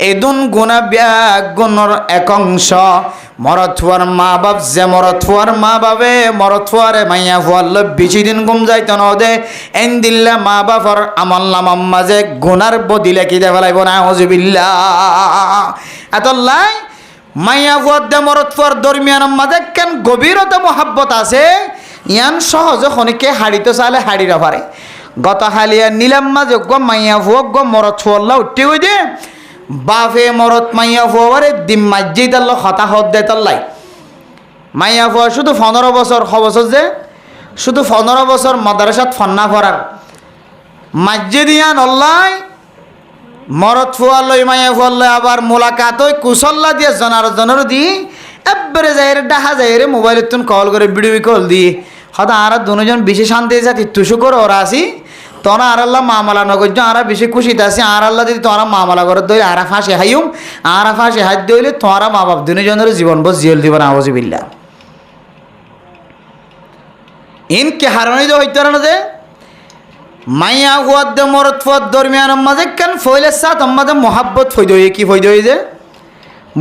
এদুন গুণা ব্যাগ গুণর এক অংশ মরথুয়ার মা বাপ যে মরথুয়ার মা বাবে মরথুয়ারে মাইয়া ফুয়ার বেশি দিন গুম যাইত নদে এন দিল্লা মা বাপর আমল নামাম মাঝে গুনার বদিলে কি দে ফেলাইব না হজবিল্লাহ। এত লাই মাইয়া ফুয়ার দে মরথুয়ার দরমিয়ানের মাঝে কেন গভীরতা মহাব্বত আছে ইয়ান সহজে খনিকে হাড়িতে চালে হাড়িরা পারে গত হালিয়া নিলাম মাঝে গ মাইয়া ফুয়াক গ মরথুয়াল্লা উঠে হই দে বাফে মরত মাইয়া ফুয়ারে দিম মাজ্জি তাল্ল হতাহত দে তাল্লাই মাইয়া ফুয়া শুধু 15 বছর বছর যে শুধু 15 বছর মাদ্রাসাত ফন্না ফরার মাজ্জি দিয়া নল্লাই মরত ফুয়া লই মাইয়া ফুয়া লই আবার মোলাকাত ওই কুশল্লা দিয়ে জনার দি একবারে যাই রে ডাহা যাই রে মোবাইলের তুন কল করে ভিডিও কল দি হয়তো আর দুজন বেশি শান্তি যাতি তুসু করে ওরা আসি তোরা আর আল্লাহ মামলা নগর আর বেশি খুশিতে আছি আর আল্লাহ যদি তোরা মামলা করে দইলে আর ফাঁসি হাইম আর ফাঁসি হাত দইলে তোরা মা বাপ দুজনের জীবন বস জিয়েল দিব না আউযুবিল্লাহ। ইনকে হারানি তো হইতে না যে মাইয়া হুয়াদ দে মরত ফুয়াদ দরমিয়ানের মাঝে কেন ফইলে সাথ আমাদের মহাব্বত ফই দই কি ফই দই যে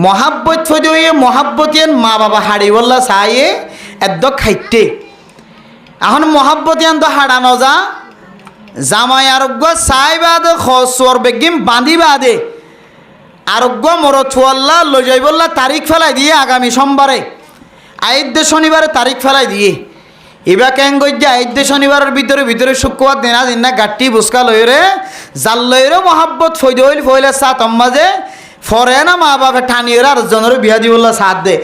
মহাব্বত ফই দই মহাব্বতিয়ান মা বাবা হাড়ি বললা চাইয়ে একদ খাইতে এখন মহাব্বতিয়ান তো হাড়ানো যা জামাই আরোগ্য চাই বাদে খসর বেগিম বাঁধি বাদে আরোগ্য মরথুয়াল্লা লই যাইবল্লা তারিখ ফেলাই দিয়ে আগামী সোমবারে আইদ্য শনিবারে তারিখ ফেলাই দিয়ে এবার কেন গজ্জা আইদ্য শনিবারের ভিতরে শুক্রবার দিনা দিন না গাঠি বুসকা লইরে জাল লইরে মহাব্বত ফইল ফইলে সাত আম্মাজে ফরে না মা বাপে টানিয়ে আর জনের বিয়া দিবল্লা সাথ দে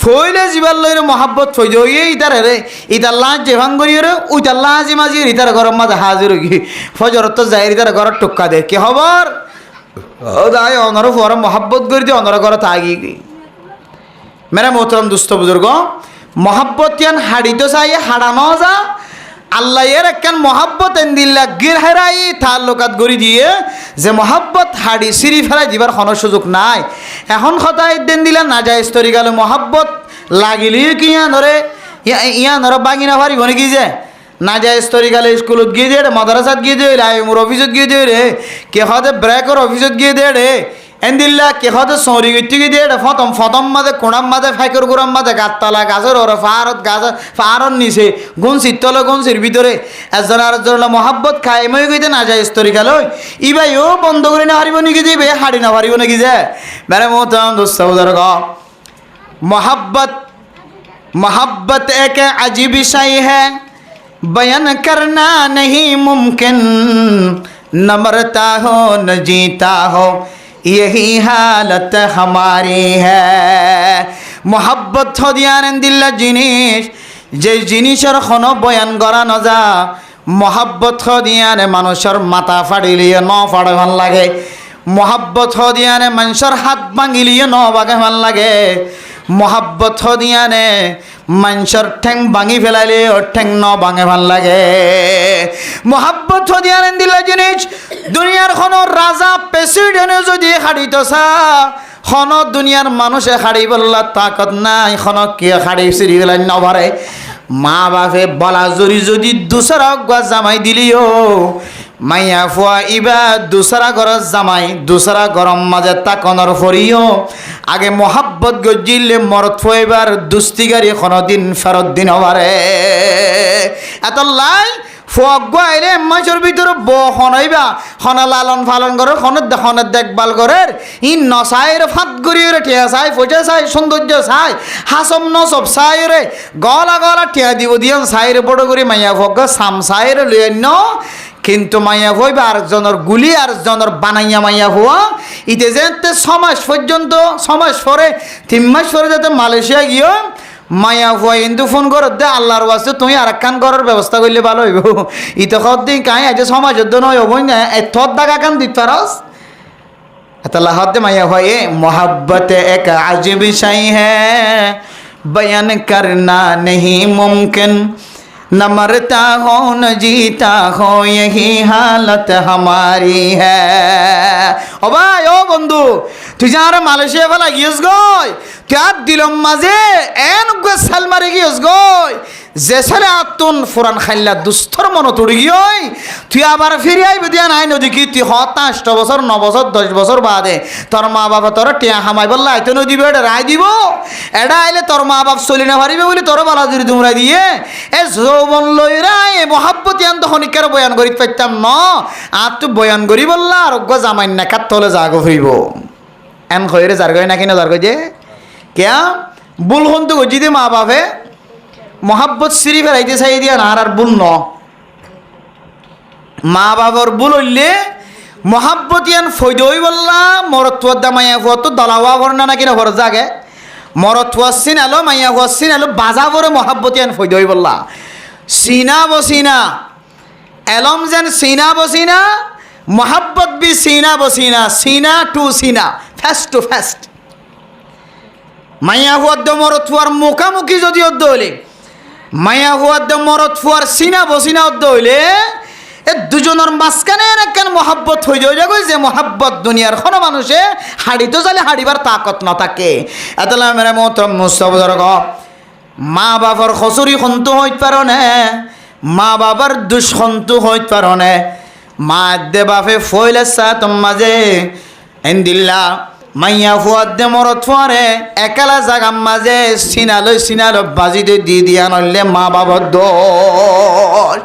ফইলে জীবার লইরে মহাব্বত ফই দিয়ে ইতারে রে ইতার লাজ যে ভাঙ করি রে ওইটার লাজি মাঝি ইতার ঘরের মাঝে হাজির গি ফজর তো যাই ইতার ঘরের টুক্কা দে কি খবর ও দাই অনর ফর মহাব্বত করে দিয়ে অনর ঘরে থাকি গি মেরা মোহতরম দুস্থ বুজুর্গ মহাব্বত ইয়ান হাড়ি তো চাই হাড়ানো যা আল্লাহ এর একখান মহাব্বত এন দিল্লা গির হেরাই তার লোকাত গড়ি দিয়ে যে মহাব্বত হাড়ি সিঁড়ি ফেলাই দিবার কোনো সুযোগ নাই এখন সদায় দেন দিলা না যায় স্তরি গেল মহাব্বত লাগিলি কি ইয়া ধরো বাগি না পারিব নাকি যে না যায় স্তরি গেলে স্কুলত গিয়ে দে রে মাদ্রাসাত গিয়ে দে রে মোর অফিসত গিয়ে দে রে কে হতে ব্রেকর অফিসত গিয়ে দে রে এন্দিল্লা কে হতে সৌরি গিয়ে দে রে ফতম মাঝে কোণাম মাঝে ফাইকর গোড়াম মাঝে গাততলা গাছের ওরা ফারত নিচে গুণ চিত্তলে গুণ চির ভিতরে একজন আর একজন মহাব্বত খাই মই গইতে না যায় স্তরি গেল ইবাই ও বন্ধ করে না হারিব নাকি যে হাড়ি না হারিব নাকি যে মেরে মোহতারাম দোস্ত বুজুর্গ मोहब्बत एक अजीब शय है बयान करना नहीं मुमकिन न मरता हो न जीता हो यही हालत हमारी है मोहब्बत हो दियान दिल्ला जिनिस जे जिनिसर खनो बयान करा न जा मोहब्बत हो दियाने मानुषर माथा फाड़िलिए न फाड़ ভাল লাগে मोहब्बत हो दियाने মানুষের হাত ভাঙিলিए न বাগে ভাল লাগে मोहब्बत हो दिया ने मंशर ठेंग बांगी फैलाइले और ठेंग न बांगे ভাল লাগে मोहब्बत हो दिया ने दिल जिनिस दुनियार खनो राजा प्रेसिडेंट যদি হাড়িতছা खनो दुनियार মানুষে হাড়ি বললা তাকত নাই खनो কি হাড়ি সিরি ফেলাই না পারে মা বাপে বলা জরি যদি দুসরা গা জামাই দিলিও মাইয়া ফুয়া ইবা দুসরা গরজ জামাই দুসরা গরম মাঝে তাকনর ফরিও আগে মোহাব্বত গজিলে মরত ফুয়াইবার দুস্তিগারি কোনদিন ফেরত দিন হবারে এত লাই ফুয়াক গাইলে মাছের ভিতরে বহনাইবা হনা লালন পালন করে হনের দেখভাল করে ই নসাইরে ফাত গড়িয়ে ঠেয়া চাই ফজা চাই সৌন্দর্য চাই হাসম নসব চাই রে গলা গলা ঠেয়া দিব দিয়ান চাইরে বড় করে মাইয়া ফুয়াক সাম চাইরে লইয়া ন কিন্তু মাইয়া হইবা আরেকজনের গুলি আরেকজনের বানাইয়া মাইয়া হওয়া ইতে যেতে 6 মাস পর্যন্ত 6 মাস পরে 3 মাস পরে যাতে মালয়েশিয়া গিয়ে মাইয়া হওয়া কিন্তু ফোন করো দে আল্লাহর ওয়াস্তে তুমি আর একখান করার ব্যবস্থা করলে ভালো হইব ইতে সদিন কাই আজ 6 মাসের জন্য হবই না এত টাকা কান দিতে পারস আল্লাহ হতে মাইয়া হয় मोहब्बत एक अजीब शय है बयान करना नहीं मुमकिन न मरता हो न जीता हो यही हालत हमारी है ओ भाई ओ बंधु তুই যারা মালয়েশিয়া ফেলা গিয়েছ গই তুই আর দিলম মাঝে এন সাল মারে গিয়েছ গই যে ছেলে আতুন ফুরান খাইলা দুস্থর মন তুড়ি গিয়ে তুই আবার ফিরে আইবে দিয়া নাই নদী কি তুই 8 বছর 9 বছর 10 বছর বাদে তোর মা বাবা তোর টিয়া হামাই বললা আইতো নদী বেড়ে রায় দিব এটা আইলে তোর মা বাপ চলি না পারিবে বলে তোর বালা জুড়ি তোমরা দিয়ে এ যৌবন লইরা এ মহাব্বত ইয়ান তো খনিকার বয়ান করিতে পারতাম ন আর তুই বয়ান করি বললা আর জামাই না কাত তলে জাগো হইব এন খয়রে যার গয় না কিনা যার গয় যে কেয়া বুল হন্তু গজি দে মা বাপে মোহাব্বত সিঁড়ি ফেরাইতে চাই দিয়া না আর বুল ন মা বাবার বুল হইলে মোহাব্বত ইয়ান ফৈদই বললা মরতুয়ার দা মাইয়া ফুয়া তো দলাওয়া ভর না কিনা ভর জাগে মরতুয়া সিনালো মাইয়া ফুয়া সিনালো বাজা ভরে মোহাব্বত ইয়ান ফৈদই বললা সিনা বসিনা এলম যেন সিনা বসিনা মোহাব্বত বি সিনা বসিনা সিনা টু সিনা ফেস টু ফেস মাইয়া হুয়াদ্দ মরত ফুয়ার মুখামুখি যদি অদ্দ হইলে মাইয়া হুয়াদ্দ মরত ফুয়ার সিনা বসিনা অদ্দ হইলে এ দুজনের মাঝখানে একখান মহাব্বত হয়ে যাবে যে মহাব্বত দুনিয়ার কোনো মানুষে হাড়িতে চালে হাড়িবার তাকত না থাকে এতলা মেরে মোহতরম মুস্তাফার মা বাবার খসুরি খন্তু হইতে পারো না মা বাবার দুষ্খন্তু হইতে পারো না মা দে বাপে ফইলে সাতম মাঝে এন্দিল্লা মাইয়া ফুয়াদ দে মরত ফুয়ারে একালা জাগাম মাঝে সিনালো বাজিতে দি দিয়া নইলে মা বাবার দোষ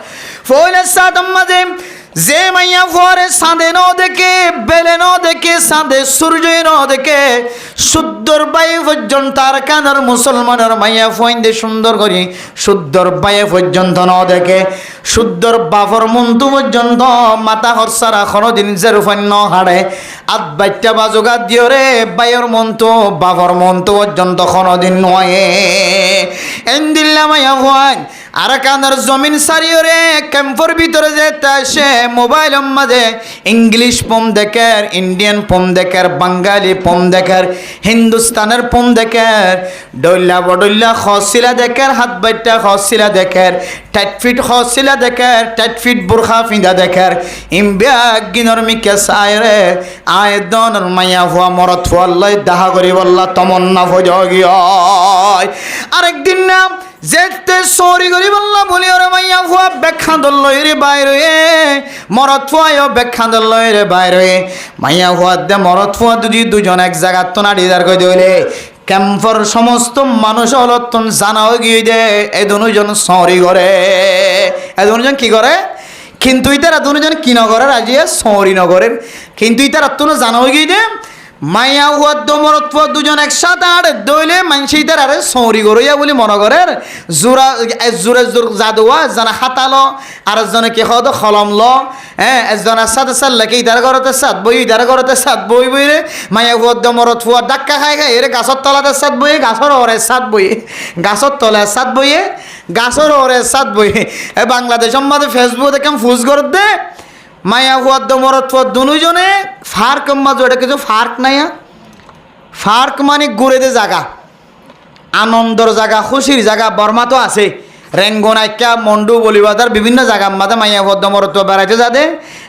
ফইলে সাতম মাঝে যে মাইয়া ফুয়ারে চাঁদে ন দেখে বেলে ন দেখে চাঁদে সূর্য ন দেখে শুদ্ধর বায়ু পর্যন্ত আর কানার মুসলমানের মাইয়া ফুয়াইন্দে সুন্দর করে শুদ্ধর বায়ু পর্যন্ত ন দেখে শুদ্ধর বাফর মন্তু পর্যন্ত মাথা হরসারা কোনোদিন জেরুফান ন হাড়ে আত বাইটা বাজুগা দিও রে বায়ুর মন্তু বাফর মন্তু পর্যন্ত কোনোদিন নয় এন্দিল্লা মাইয়া ফুয়াই আর কানার জমিন সারিও রে ক্যাম্পর ভিতরে যেতে আসে মোবাইলের মাঝে ইংলিশ পম দেখার ইন্ডিয়ান পম দেখার বাঙালি পম দেখার হিন্দুস্তানের পম দেখার ডল্লা বডল্লা খসিলা দেখার হাত বাইটা খসিলা দেখার টাইট ফিট খসিলা দেখার টাইট ফিট বুরখা ফিন্দা দেখার ইমবিয়া গিনর মিকে সায়রে আয় দনর মাইয়া হুয়া মরত ফুয়াল্লাই দাহা করি বললা তমন্না ফজগিয় আরেকদিন না যেতে সরি করি বললা বলি ওরে মাইয়া ফুয়া ব্যাখ্যা দল্লই রে বাইরে মরত ফুয়াও ব্যাখ্যা দল্লই রে বাইরে মাইয়া ফুয়া দে মরত ফুয়া যদি দুজন এক জায়গা তো না ডিজার করে দিলে ক্যাম্পর সমস্ত মানুষ হলতন জানাও গিয়ে দে এই দুজন সরি করে এই দুজন কি করে কিন্তু ইতারা দুজন কি নগরের আজিয়ে সরি নগরের কিন্তু ইতারা তো জানাও গিয়ে দে মাইয়া হুয়ার দমরত ফুয়া দুজন একসাথে আড়ে দইলে মানসি তার আরে সৌরি গরইয়া বলি মনে করেন জোরা জোরে জোর জাদুয়া জানা হাতালো আর একজনে কি হতো খলম ল হ্যাঁ একজনের সাথে সাথ লেখে ইতার ঘরতে সাত বই ইতার ঘরতে সাত বই বই রে মাইয়া হুয়ার দমরত ফুয়া ডাক্কা খাই খাই এরে গাছর তলাতে সাত বইয়ে গাছর ওরে সাত বইয়ে গাছর তলায় সাত বইয়ে গাছর ওরে সাত বইয়ে এ বাংলাদেশের মধ্যে ফেসবুকে কেমন ফুজ করে দে মায়া হুয়ার মরত ফুয়ার দুজনে ফার্ক মাঝে ওটা কিছু ফার্ক নাই ফার্ক মানে ঘুরে দে জায়গা আনন্দর জায়গা খুশির জায়গা বর্মা তো আছে রেঙ্গনাইকা মন্ডু বলিবাজার বিভিন্ন জায়গার মাঝে মাইয়া হুয়ার মরত বেড়াইতে যাতে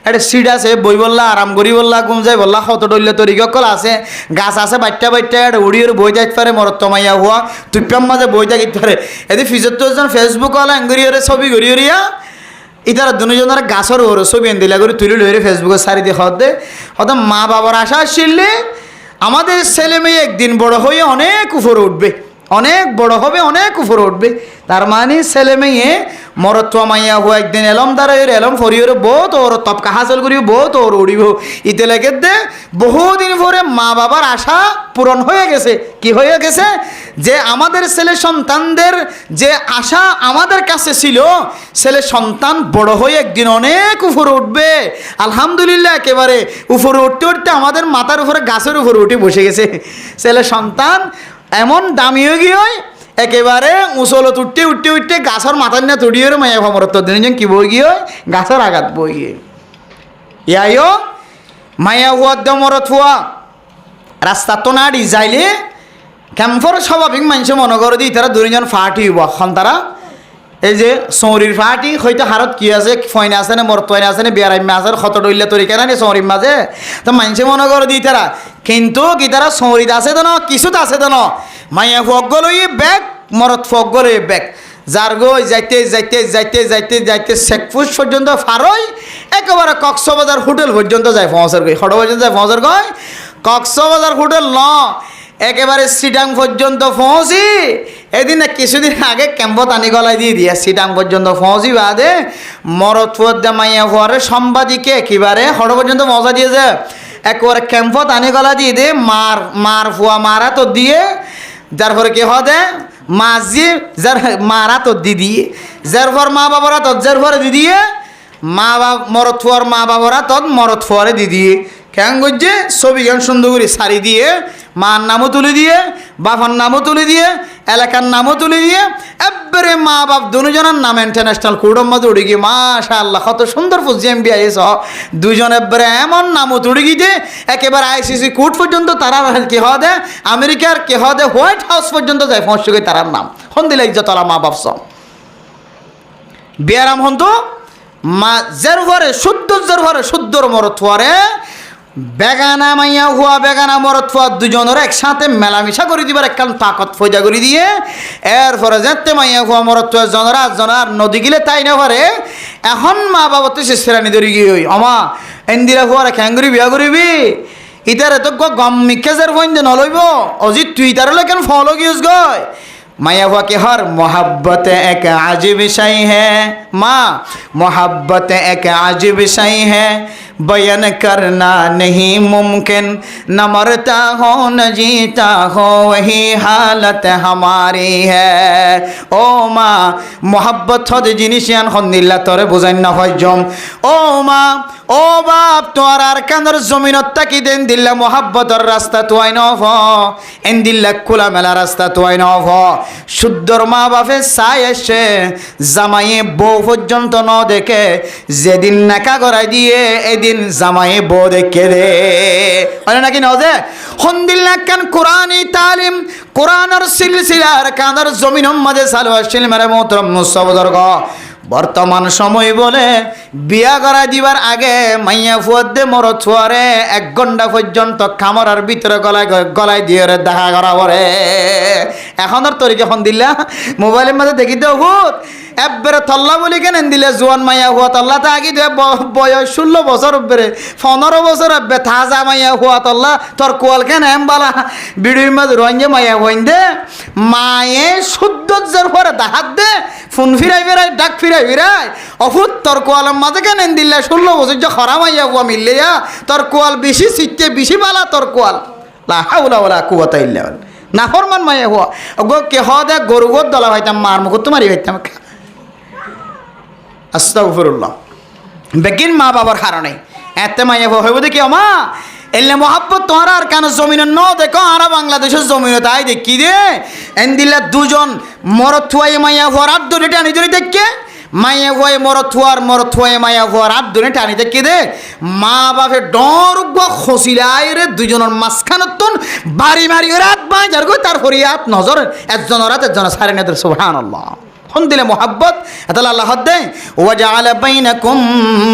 একটা সিট আছে বই বললা আরাম করি বললা ঘুম যাই বললা কত ডল্লে তরিকল আছে গাছ আছে বাইটা বাইটা একটা উড়িয়ে বই যাইতে পারে মরত মাইয়া হুয়া তুপ্যাম মাঝে বই থাকিতে পারে এদি ফিজত ফেসবুক হলে আঙ্গুরিয়ে ছবি ঘুরিয়ে ইতারা দুজনের গাছর ওর ছবি দিলা করে তুলে লইরে ফেসবুকে সারি দিয়ে খাওয়া দে অত মা বাবার আশা আসলে আমাদের ছেলে মেয়ে একদিন বড় হয়ে অনেক উপরে উঠবে অনেক বড় হবে অনেক উপরে উঠবে তার মানে ছেলে মেয়ে মরত্বা মাইয়া হুয়া একদিন এলম দ্বারা এলম ফরিওরে বহুত ওর তপকা হাসল করিব বহুত ওর উড়িব ইতে লেগে দে বহুদিন পরে মা বাবার আশা পূরণ হয়ে গেছে কি হয়ে গেছে যে আমাদের ছেলে সন্তানদের যে আশা আমাদের কাছে ছিল ছেলে সন্তান বড় হয়ে একদিন অনেক উপরে উঠবে আলহামদুলিল্লাহ একেবারে উপরে উঠতে উঠতে আমাদের মাথার উপরে গাছের উপরে উঠে বসে গেছে ছেলে সন্তান এমন দামি হয়ে গিয়ে একেবারে উঁচলত উঠতে উঠতে উঠতে গাছর মাথার না তুড়িয়ে মাইয়া ভমরত দিন কি বই গিয়ে গাছর আঘাত বই গিয়ে ইয়াইও মাইয়া হুয়ার মরত হুয়া রাস্তা তো না ডি যাইলে ক্যাম্পর স্বাভাবিক মানুষ মনে করে দিই তারা দুজন ফাটি হইব এখন তারা এই যে সৌরির ফাটি হয়তো হারত কি আছে ফয়না আছে না মরতয়না আছে না বিয়ারাইমা আছে কত ডইলে তরিকা না সৌরির মাঝে তো মানুষে মনে করে দিই তারা কিন্তু কি তারা সৌরিত আছে তো না কিছুতে আছে তো না মাইয়া ফগল হয়ে ব্যাগ মরত ফগল হয়ে ব্যাগ যার গই যাইতে যাইতে যাইতে যাইতে যাইতে শেখপুর পর্যন্ত ফারই একেবারে কক্সবাজার হোটেল পর্যন্ত যায় পৌঁছার গই হঠাৎ পর্যন্ত যায় পৌঁছার গই কক্সবাজার হোটেল ন একেবারে সিটাং পর্যন্ত পৌঁছি এদিন কিছুদিন আগে ক্যাম্পত আনি গলায় দিয়ে দিয়া সিটাং পর্যন্ত পৌঁছি বাদে মরত ফুয়ার মাইয়া ফুয়ারে সাংবাদিকে একেবারে হঠাৎ পর্যন্ত মজা দিয়েছে একবারে ক্যাম্পত আনি গলা দিয়ে দে মার ফুয়া মারা তো দিয়ে যার পরে কি হদে মাঝি যার মারা তো দিদি যার পর মা বাবারা তো যার পরে দিদিয়ে মা বাবা মরত ফুয়ার মা বাবারা তত মরত ফুয়ারে দিদি কেন করছে ছবি গান সুন্দর করে শাড়ি দিয়ে মার নামও তুলে দিয়ে বাবার নামও তুলে দিয়ে এলাকার নামও তুলে দিয়ে একবারে মা বাপ দুজনের নাম ইন্টারন্যাশনাল কোর্টের মধ্যে উঠে গিয়ে মাশাআল্লাহ কত সুন্দর ফুজিএম বিআইএস দুজন একবারে এমন নামও তুলে গিয়ে একেবারে আইসিসি কোর্ট পর্যন্ত তারা কে হওয়া দেয় আমেরিকার কে হওয়া দেয় হোয়াইট হাউস পর্যন্ত যায় পৌঁছে গিয়ে তারার নাম হন দিলে ইজ্জতলা মা বাপ সব বিয়ারাম হন তো মা জের ঘরে শুদ্ধর মরত হরে বেগানা মাইয়া হুয়া বেগানা মরত ফুয়া দুজনের একসাথে মেলামেশা করে দিবার একখান তাকত ফয়দা করে দিয়ে এরপরে যেতে মাইয়া হুয়া মরত ফুয়া জনার নদী গিলে তাই না পারে এখন মা বাবা তো সে শ্রেণী ধরে গিয়ে আমা এন্দিরা হুয়ারে খ্যাঙ্গুরি বিয়া করিবি ইতারে তো গম মিকেজের ফইন নলইব অজিত তুই তার কেন ফলো গিয়েছ গয় माया हुआ कि हर मोहब्बत एक अजीब शय है माँ मोहब्बत एक अजीब शय है बयान करना नहीं मुमकिन न मरता हो न जीता हो वही हालत हमारी है ओ माँ मोहब्बत हद जिनिसियान खन्दिल्ला तोरे बुझाइन ना हजम ओ माँ ओ बाप तोर आर कांदर जमीनत ताकी देन दिल्ला मोहब्बतर रास्ता तुआई न हो एन दिल्ला खुला मेला रास्ता तुआई न हो शुद्धर মা বাপে চাই এসে জামাইয়ে বউ পর্যন্ত ন দেখে যেদিন নাকা গড়াই দিয়ে এদিন জামাইয়ে বউ দেখে দে মানে নাকি ন যে হন্দিল্লা কান কোরআনি তালিম কোরআনের সিলসিলার কানার জমিনের মাঝে চালু আসছিল মেরে মোহতরম মুসবদর্গ বর্তমান সময় বলে বিয়া করা দিবার আগে মাইয়া ফুয়াদে মরত ফুয়ারে 1 ঘন্টা পর্যন্ত কামরার ভিতরে গলায় দিয়ে দেখা করা পরে এখনের তরিকে এখন দিলা মোবাইলের মধ্যে দেখি তো হুত একবারে তল্লা বলি কেন দিলে জোয়ান মাইয়া হুয়া তল্লা তা আগে বয়স 16 বছর বেড়ে 15 বছর বে থাজা মাইয়া হুয়া তল্লা তোর কোয়াল কেন এমবালা বিড়ির মধ্যে রঞ্জে মাইয়া হইন দে মায়ে শুদ্ধর পরে দাহাত দে ফোন ফিরাই ফিরাই ডাক ফিরাই ফিরাই অফুত তোর কোয়ালের মাঝে কেন দিলে 16 বছর যে খরা মাইয়া হুয়া মিললে তোর কোয়াল বেশি শিখতে বেশি বালা তোর কোয়াল লা হাওলা ওয়ালা কুওয়াতা ইল্লা বিল্লাহ না ফরমান মাইয়া হুয়া গো কে হদে গরু গোদ দলা ভাইতাম মার মুখ তো মারি ভাইতাম আস্তাগফিরুল্লাহ বেকিন মা বাবার কারণে এতে মাইয়া হইব দেখি মা এলে মোহাব্বত তোমার আর কেন জমিনে ন দেখো আর বাংলাদেশের জমিনে তাই দেখি দে এন দিলে দুজন মরথুয়াই মাইয়া হওয়ার আর দূরে টানি ধরে দেখে মাইয়া হয়ে মরথুয়াই মাইয়া হওয়ার আর দূরে টানি দেখি দে মা বাপে ডর খসিলাই রে দুজনের মাঝখানতন বাড়ি মারি রাত বাই যার গই তার হরিয়াত নজর একজনের রাত একজনের সারে নেদের সুবহানাল্লাহ হন দিলে মোহাব্বত তাহলে আল্লাহ দে ওয়াজআলা বাইনাকুম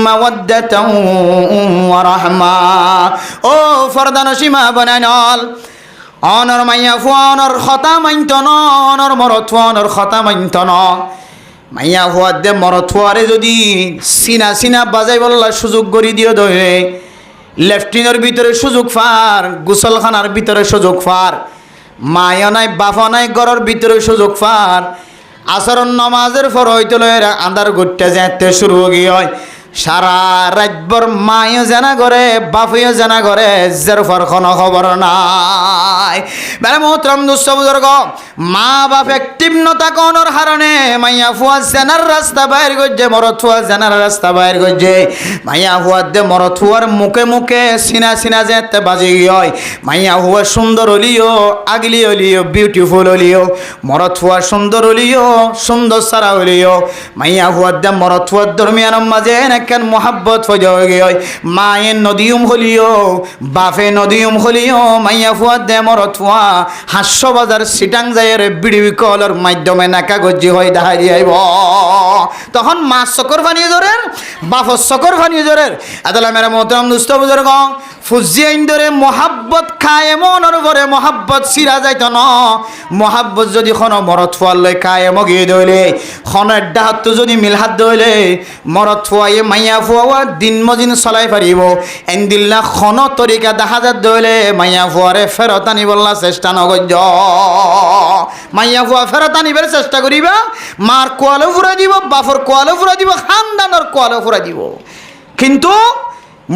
মাওয়াদ্দাতাও ওয়া রাহমা ও ফরদান সীমা বানানাল অনর মাইয়া ফুয়ানর খতা মাইন্তন অনর মরথুয়ানর খতা মাইন্তন মাইয়া ফুয়াদ দে মরথুয়ারে যদি সিনা বাজাই বললা সুযোগ গড়ি দিও দয়ে লেফটিনের ভিতরে সুযোগ ফার গোসলখানার ভিতরে সুযোগ ফার মায়া নাই বাফা নাই ঘরের ভিতরে সুযোগ ফার আসরন নামাজের পর হইতে লয়েরা আন্দার গুট্টা যেতে শুরু হয় সারা রাতভর মাইও জানা করে বাপইও জানা করে যার ফর কোনো খবর নাই বেলা মোহতরম দুঃসবুজর্গ মা বাপ অ্যাক্টিভ নতা কোনোর হারণে মাইয়া ফুয়া জানার রাস্তা বাইর করছে মরথুয়া জানার রাস্তা বাইর করছে মাইয়া ফুয়ার দে মরথুয়ার মুখে মুখে সিনা যেতে বাজি হয় মাইয়া হুয়া সুন্দর হলিও আগলি হলিও বিউটিফুল হলিও মরথুয়া সুন্দর হলিও সুন্দর সারা হলিও মাইয়া হুয়ার দে মরথুয়ার দরমিয়ান মাঝে কেন মোহাব্বত হয়ে গিয়ে মায়ের নদীম হলিও বাফে নদীম হলিও মাইয়া ফুয়া দে মরথুয়া হাস্য বাজার সিটাং যায় বিড়ি কলর মাধ্যমে নাকা গজ্জি হয়ে দেখা যাইব তখন মা চকর ফানি জোরের বাফর চকর ফানি জোরের আদালা মেরা মোহতরম দুস্থ বুজুর্গ ফুজি আইন ধরে মোহাব্বত খায় এমন পরে মোহাব্বত সিরা যাইত ন মোহাব্বত যদি খন মরত ফুয়াল লই খায় মগিয়ে দইলে খনের ডাহাত যদি মিলহাত দইলে মরত ফুয়াই মাইয়া ফুয়া দিন মজিন চলাই পারিব এনদিল্লা খন তরিকা দেখা যাত দইলে মাইয়া ফুয়ারে ফেরত আনিবল্লা চেষ্টা নগর্য মাইয়া ফুয়া ফেরত আনিবার চেষ্টা করিবা মার কোয়ালে ফুরা দিব বাফর কোয়ালে ফুরা দিব খানদানোর কোয়ালে ফুরা দিব কিন্তু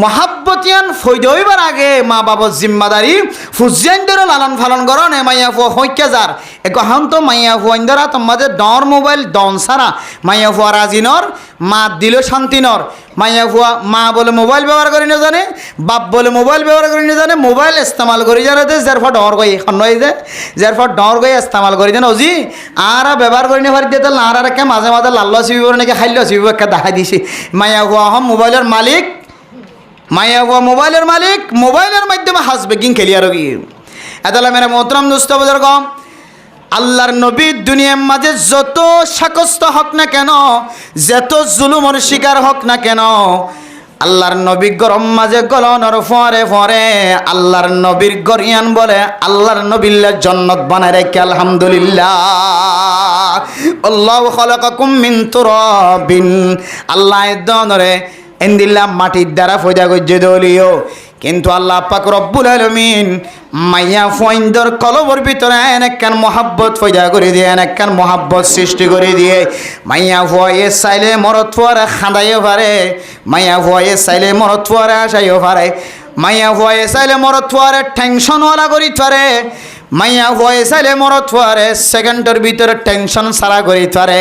মহাব্বতিয়ান ফৈদইবার আগে মা বাবার জিম্মাদারি ফুজিয়ানদের লালন ফালন করন এ মাইয়া ফুয়া হইকে যার এখন তো মাইয়া ফুয়াইন্দরা তোমাদের ডর মোবাইল ডন সারা মাইয়া ফুয়া রাজিনর মা দিল শান্তিনর মাইয়া ফুয়া মা বলে মোবাইল ব্যবহার করি না জানে বাপ বলে মোবাইল ব্যবহার করি না জানে মোবাইল ইস্তেমাল করি জানে যার ফর ডর গই এখন নয় যে যার ফর ডর গই ইস্তেমাল করি দেন ওজি আর ব্যবহার করি না পারি দিতে আর একে মাঝে মাঝে লাল্লা চিবিব নাকি খাইল চিবিব একটা দেখা দিছি মাইয়া ফুয়া হম মোবাইলের মালিক মাইয়া হুয়া মোবাইলের মালিক মোবাইলের মাধ্যমে হাসবেকিং খেলিয়ার গিয়ে এতলা মেরা মোহতরম দুস্থ বুজুর্গ আল্লাহর নবী দুনিয়ার মাঝে যত শাকস্ত হক না কেন যত জুলুমের শিকার হক না কেন আল্লাহর নবী গরম মাঝে গলনের ফরে ফরে আল্লাহর নবীর গরিয়ান বলে আল্লাহর নবিল্লা জান্নাত বানায় রেখে আলহামদুলিল্লাহ আল্লাহু খালাকাকুম মিন তুরাবিন আল্লাহ দনরে এন্দিল্লা মাটির দ্বারা ফয়দা গজ্জে দলিও কিন্তু আল্লাহ পাক রব্বুল আলামিন মাইয়া ফয়ন্দর কলবর ভিতরে একখান মহাব্বত পয়দা করে দিয়ে একখান মহাব্বত সৃষ্টি করে দিয়ে মাইয়া ভয়ে চাইলে মরত ফুয়ারে খাঁদাইও পারে, মাইয়া ভয়ে চাইলে মরত ফুয়ারে আসাইও পারে, মাইয়া ভয়ে চাইলে মরত ফুয়ারে টেনশনওয়ালা করি পারে, মাইয়া ভয়ে চাইলে মরত ফুয়ারে সেকেন্ডের ভিতরে টেনশন সারা করি পারে।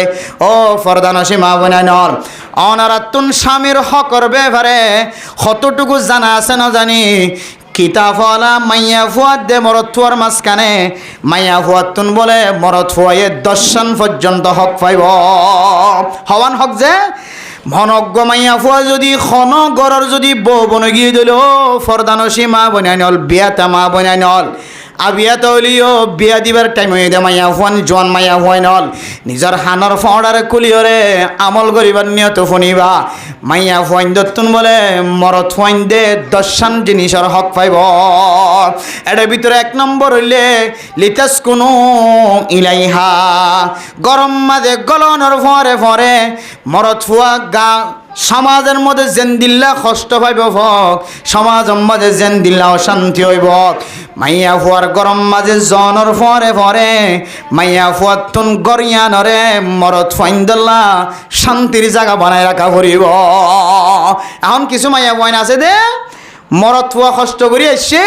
ও ফরদানসী মা বোনাইনর, অনারাতুন স্বামীর হকর ব্যাপারে কতটুকু জানা আছে না জানি। কিতাবওয়ালা মাইয়া ফুয়াদ দে মরত ফুয়ার মাঝখানে মাইয়া ফুয়াতুন বলে মরত ফুয়ায়ে দর্শন পর্যন্ত হক পাইব। হওয়ান হক যে মনজ্ঞ মাইয়া ফুয়া যদি খন গড়র যদি বউ বনে গিয়ে দিল ফরদানসী মা বোনাইনল, বিয়াতা মা বোনাইনল, আবিয়া তলিও বিয়া দিবার টাইম হয়ে দে মাইয়া ফুয়ান জন মাইয়া ফুয়াই নল নিজের হানর ফড়ারে কুলিয়রে আমল করিবার নিয়ত শুনিবা। মাইয়া ফুয়াইন দত্তুন বলে মরত ফুয়াইন দে দর্শন জিনিসের হক পাইব। এটার ভিতরে এক নম্বর হইলে লিতাস কোনো ইলাইহা, গরম মাঝে গলনের ফরে ফরে মরত ফুয়া গা সমাজের মধ্যে যেন দিল্লা কষ্ট পাইব ভক, সমাজের মধ্যে যেন দিল্লা অশান্তি হইব। মাইয়া ফুয়ার গরম মাঝে জনের ফরে ফরে মাইয়া ফুয়ার তুন গরিয়ানরে মরত ফাইন্দল্লা শান্তির জায়গা বানায় রাখা পড়িব। এখন কিছু মাইয়া বয়ন আছে দে মরত ফুয়া কষ্ট করি আসছে,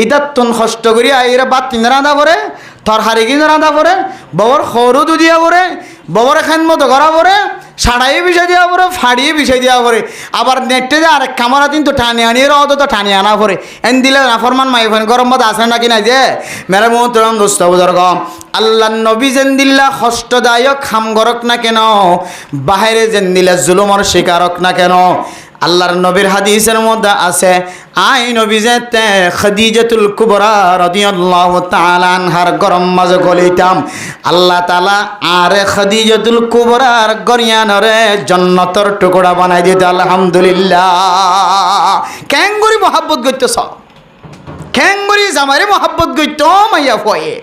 ইটার তুন কষ্ট করি এরা বাদ তিন রাঁধা পরে থর হারি কিনে রাঁধা পরে ববর সরু দুদিয়া পরে ববর এখান মতো করা পরে সাড়াইয়ে বিষয় দেওয়া পরে ফাড়িয়ে বিষয় দেওয়া পরে আবার নেটে যে আরেক কামারা কিন্তু টানি আনিয়ে রত তো টানি আনা পরে এন দিলে নাফরমান মাই ফেন গরম মতো আসে নাকি না যে মেরে মোহতরম দোস্ত বুজুর্গ, আল্লাহ নবী যেন দিল্লা কষ্টদায়ক খাম গরক না কেন, বাহিরে যেন দিলে জুলুমর শিকারক না কেন, আল্লাহর নবীর হাদিসের মধ্যে আছে আই নবী যেতে খাদিজাতুল কুবরা রাদিয়াল্লাহু তাআলা আনহার গরম মাঝে গলিতাম আল্লাহ তাআলা আরে খাদিজাতুল কুবরার গরিয়ানরে জান্নাতের টুকরা বানাই দিতে আলহামদুলিল্লাহ। ক্যাঙ্গুরি মহব্বত করতেছ, ক্যাঙ্গুরি জামাইরে মহব্বত করতে মাইয়া ফয়ে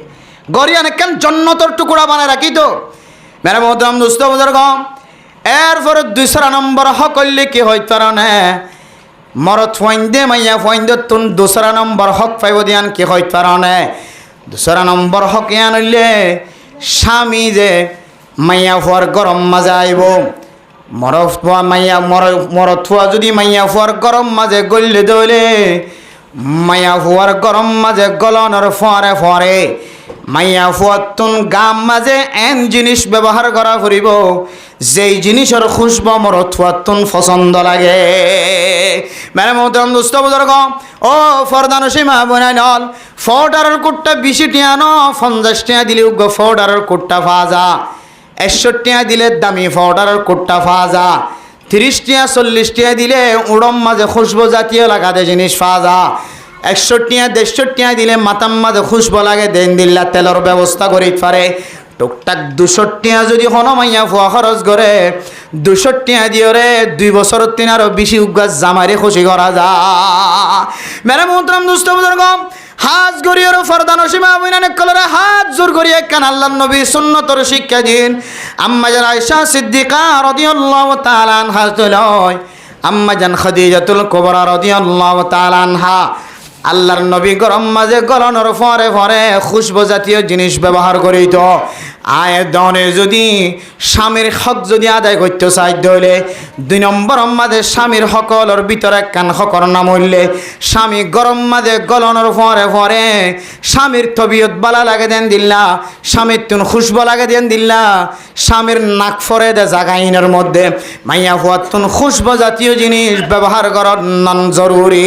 গরিয়ান কেন জান্নাতের টুকরা বানাই রাখি তো মেরে মোহতরম দোস্ত বুজুর্গ। এরপরে ২রা নম্বর হক করলে কি হইতে পারে মরত ফাইন্দে মাইয়া ফাইন্দ তুন ২রা নম্বর হক পাইব দিয়ান কি হইতে পারে। ২রা নম্বর হক ইয়ান হইলে স্বামী যে মাইয়া ফুয়ার গরম মাঝে আইব, মরত ফুয়া মাইয়া মরত ফুয়া যদি মাইয়া ফুয়ার গরম মাঝে গললে দইলে মাইয়া ফুয়ার গরম মাঝে গলনের ফরে ফরে মাইয়া ফুয়ার তুন গাম মাঝে এন জিনিস ব্যবহার করা করিব যেই জিনিসের খুশব মরত ফুয়ার তুন পছন্দ লাগে। মানে মোহতরম দোস্ত বুজুর্গ, ও ফরদানসী মা বোনাইনল, ফোর্ডারের কুটটা ২০ টিয়া ন ৫০ টিয়া দিলে উগ্র ফোর্ডারের কুটটা ফাজা, ৬০ টিয়া দিলে দামি ফোর্ডারের কুটটা ফাজা, ৩০ টিয়া ৪০ টিয়া দিলে উড়ম মাঝে খুশবু জাতীয় লাগাতে জিনিস ফাজা, ১০০ টিয়া ১৫০ টিয়া দিলে মাতাম মাঝে খুশবু লাগে দেন দিল্লা তেলের ব্যবস্থা করি পারে। টুকটাক ২০০ টিয়া যদি কোনো মাইয়া ফুয়া খরচ করে ২০০ টিয়া দিয়ে রে ২ বছরের তিন আরো বেশি উগাছ জামাইরে খুশি করা যা। মেরে মোহতরম দুস্থ বুজুর্গ, হাজ গড়িয়ে ফরদানসী মা বোনানে কলরে হাত জোর করিয়ে কান আল্লাহর নবী সুন্নতর শিক্ষা দিন। আম্মা জান আয়েশা সিদ্দিকা রাদিয়াল্লাহু তাআলা আনহা লয়, আম্মা জান খাদিজাতুল কুবরা রাদিয়াল্লাহু তাআলা আনহা আল্লাহর নবী গরম মাঝে গলনের ফরে ফরে খুশবু জাতীয় জিনিস ব্যবহার করিত। আয় দনে যদি স্বামীর হক যদি আদায় করতে চাইতে হইলে ২ নম্বর মাঝে স্বামীর হকলের ভিতরে কান হকর নাম হইলে স্বামী গরম মাঝে গলনের ফরে ফরে স্বামীর তবিয়ত বালা লাগে দেন দিল্লা, স্বামীর তুন খুশবু লাগে দেন দিল্লা, স্বামীর নাক ফরে দে জাগাইনের মধ্যে মাইয়া ফুয়ার তুন খুশবু জাতীয় জিনিস ব্যবহার করার নন জরুরি।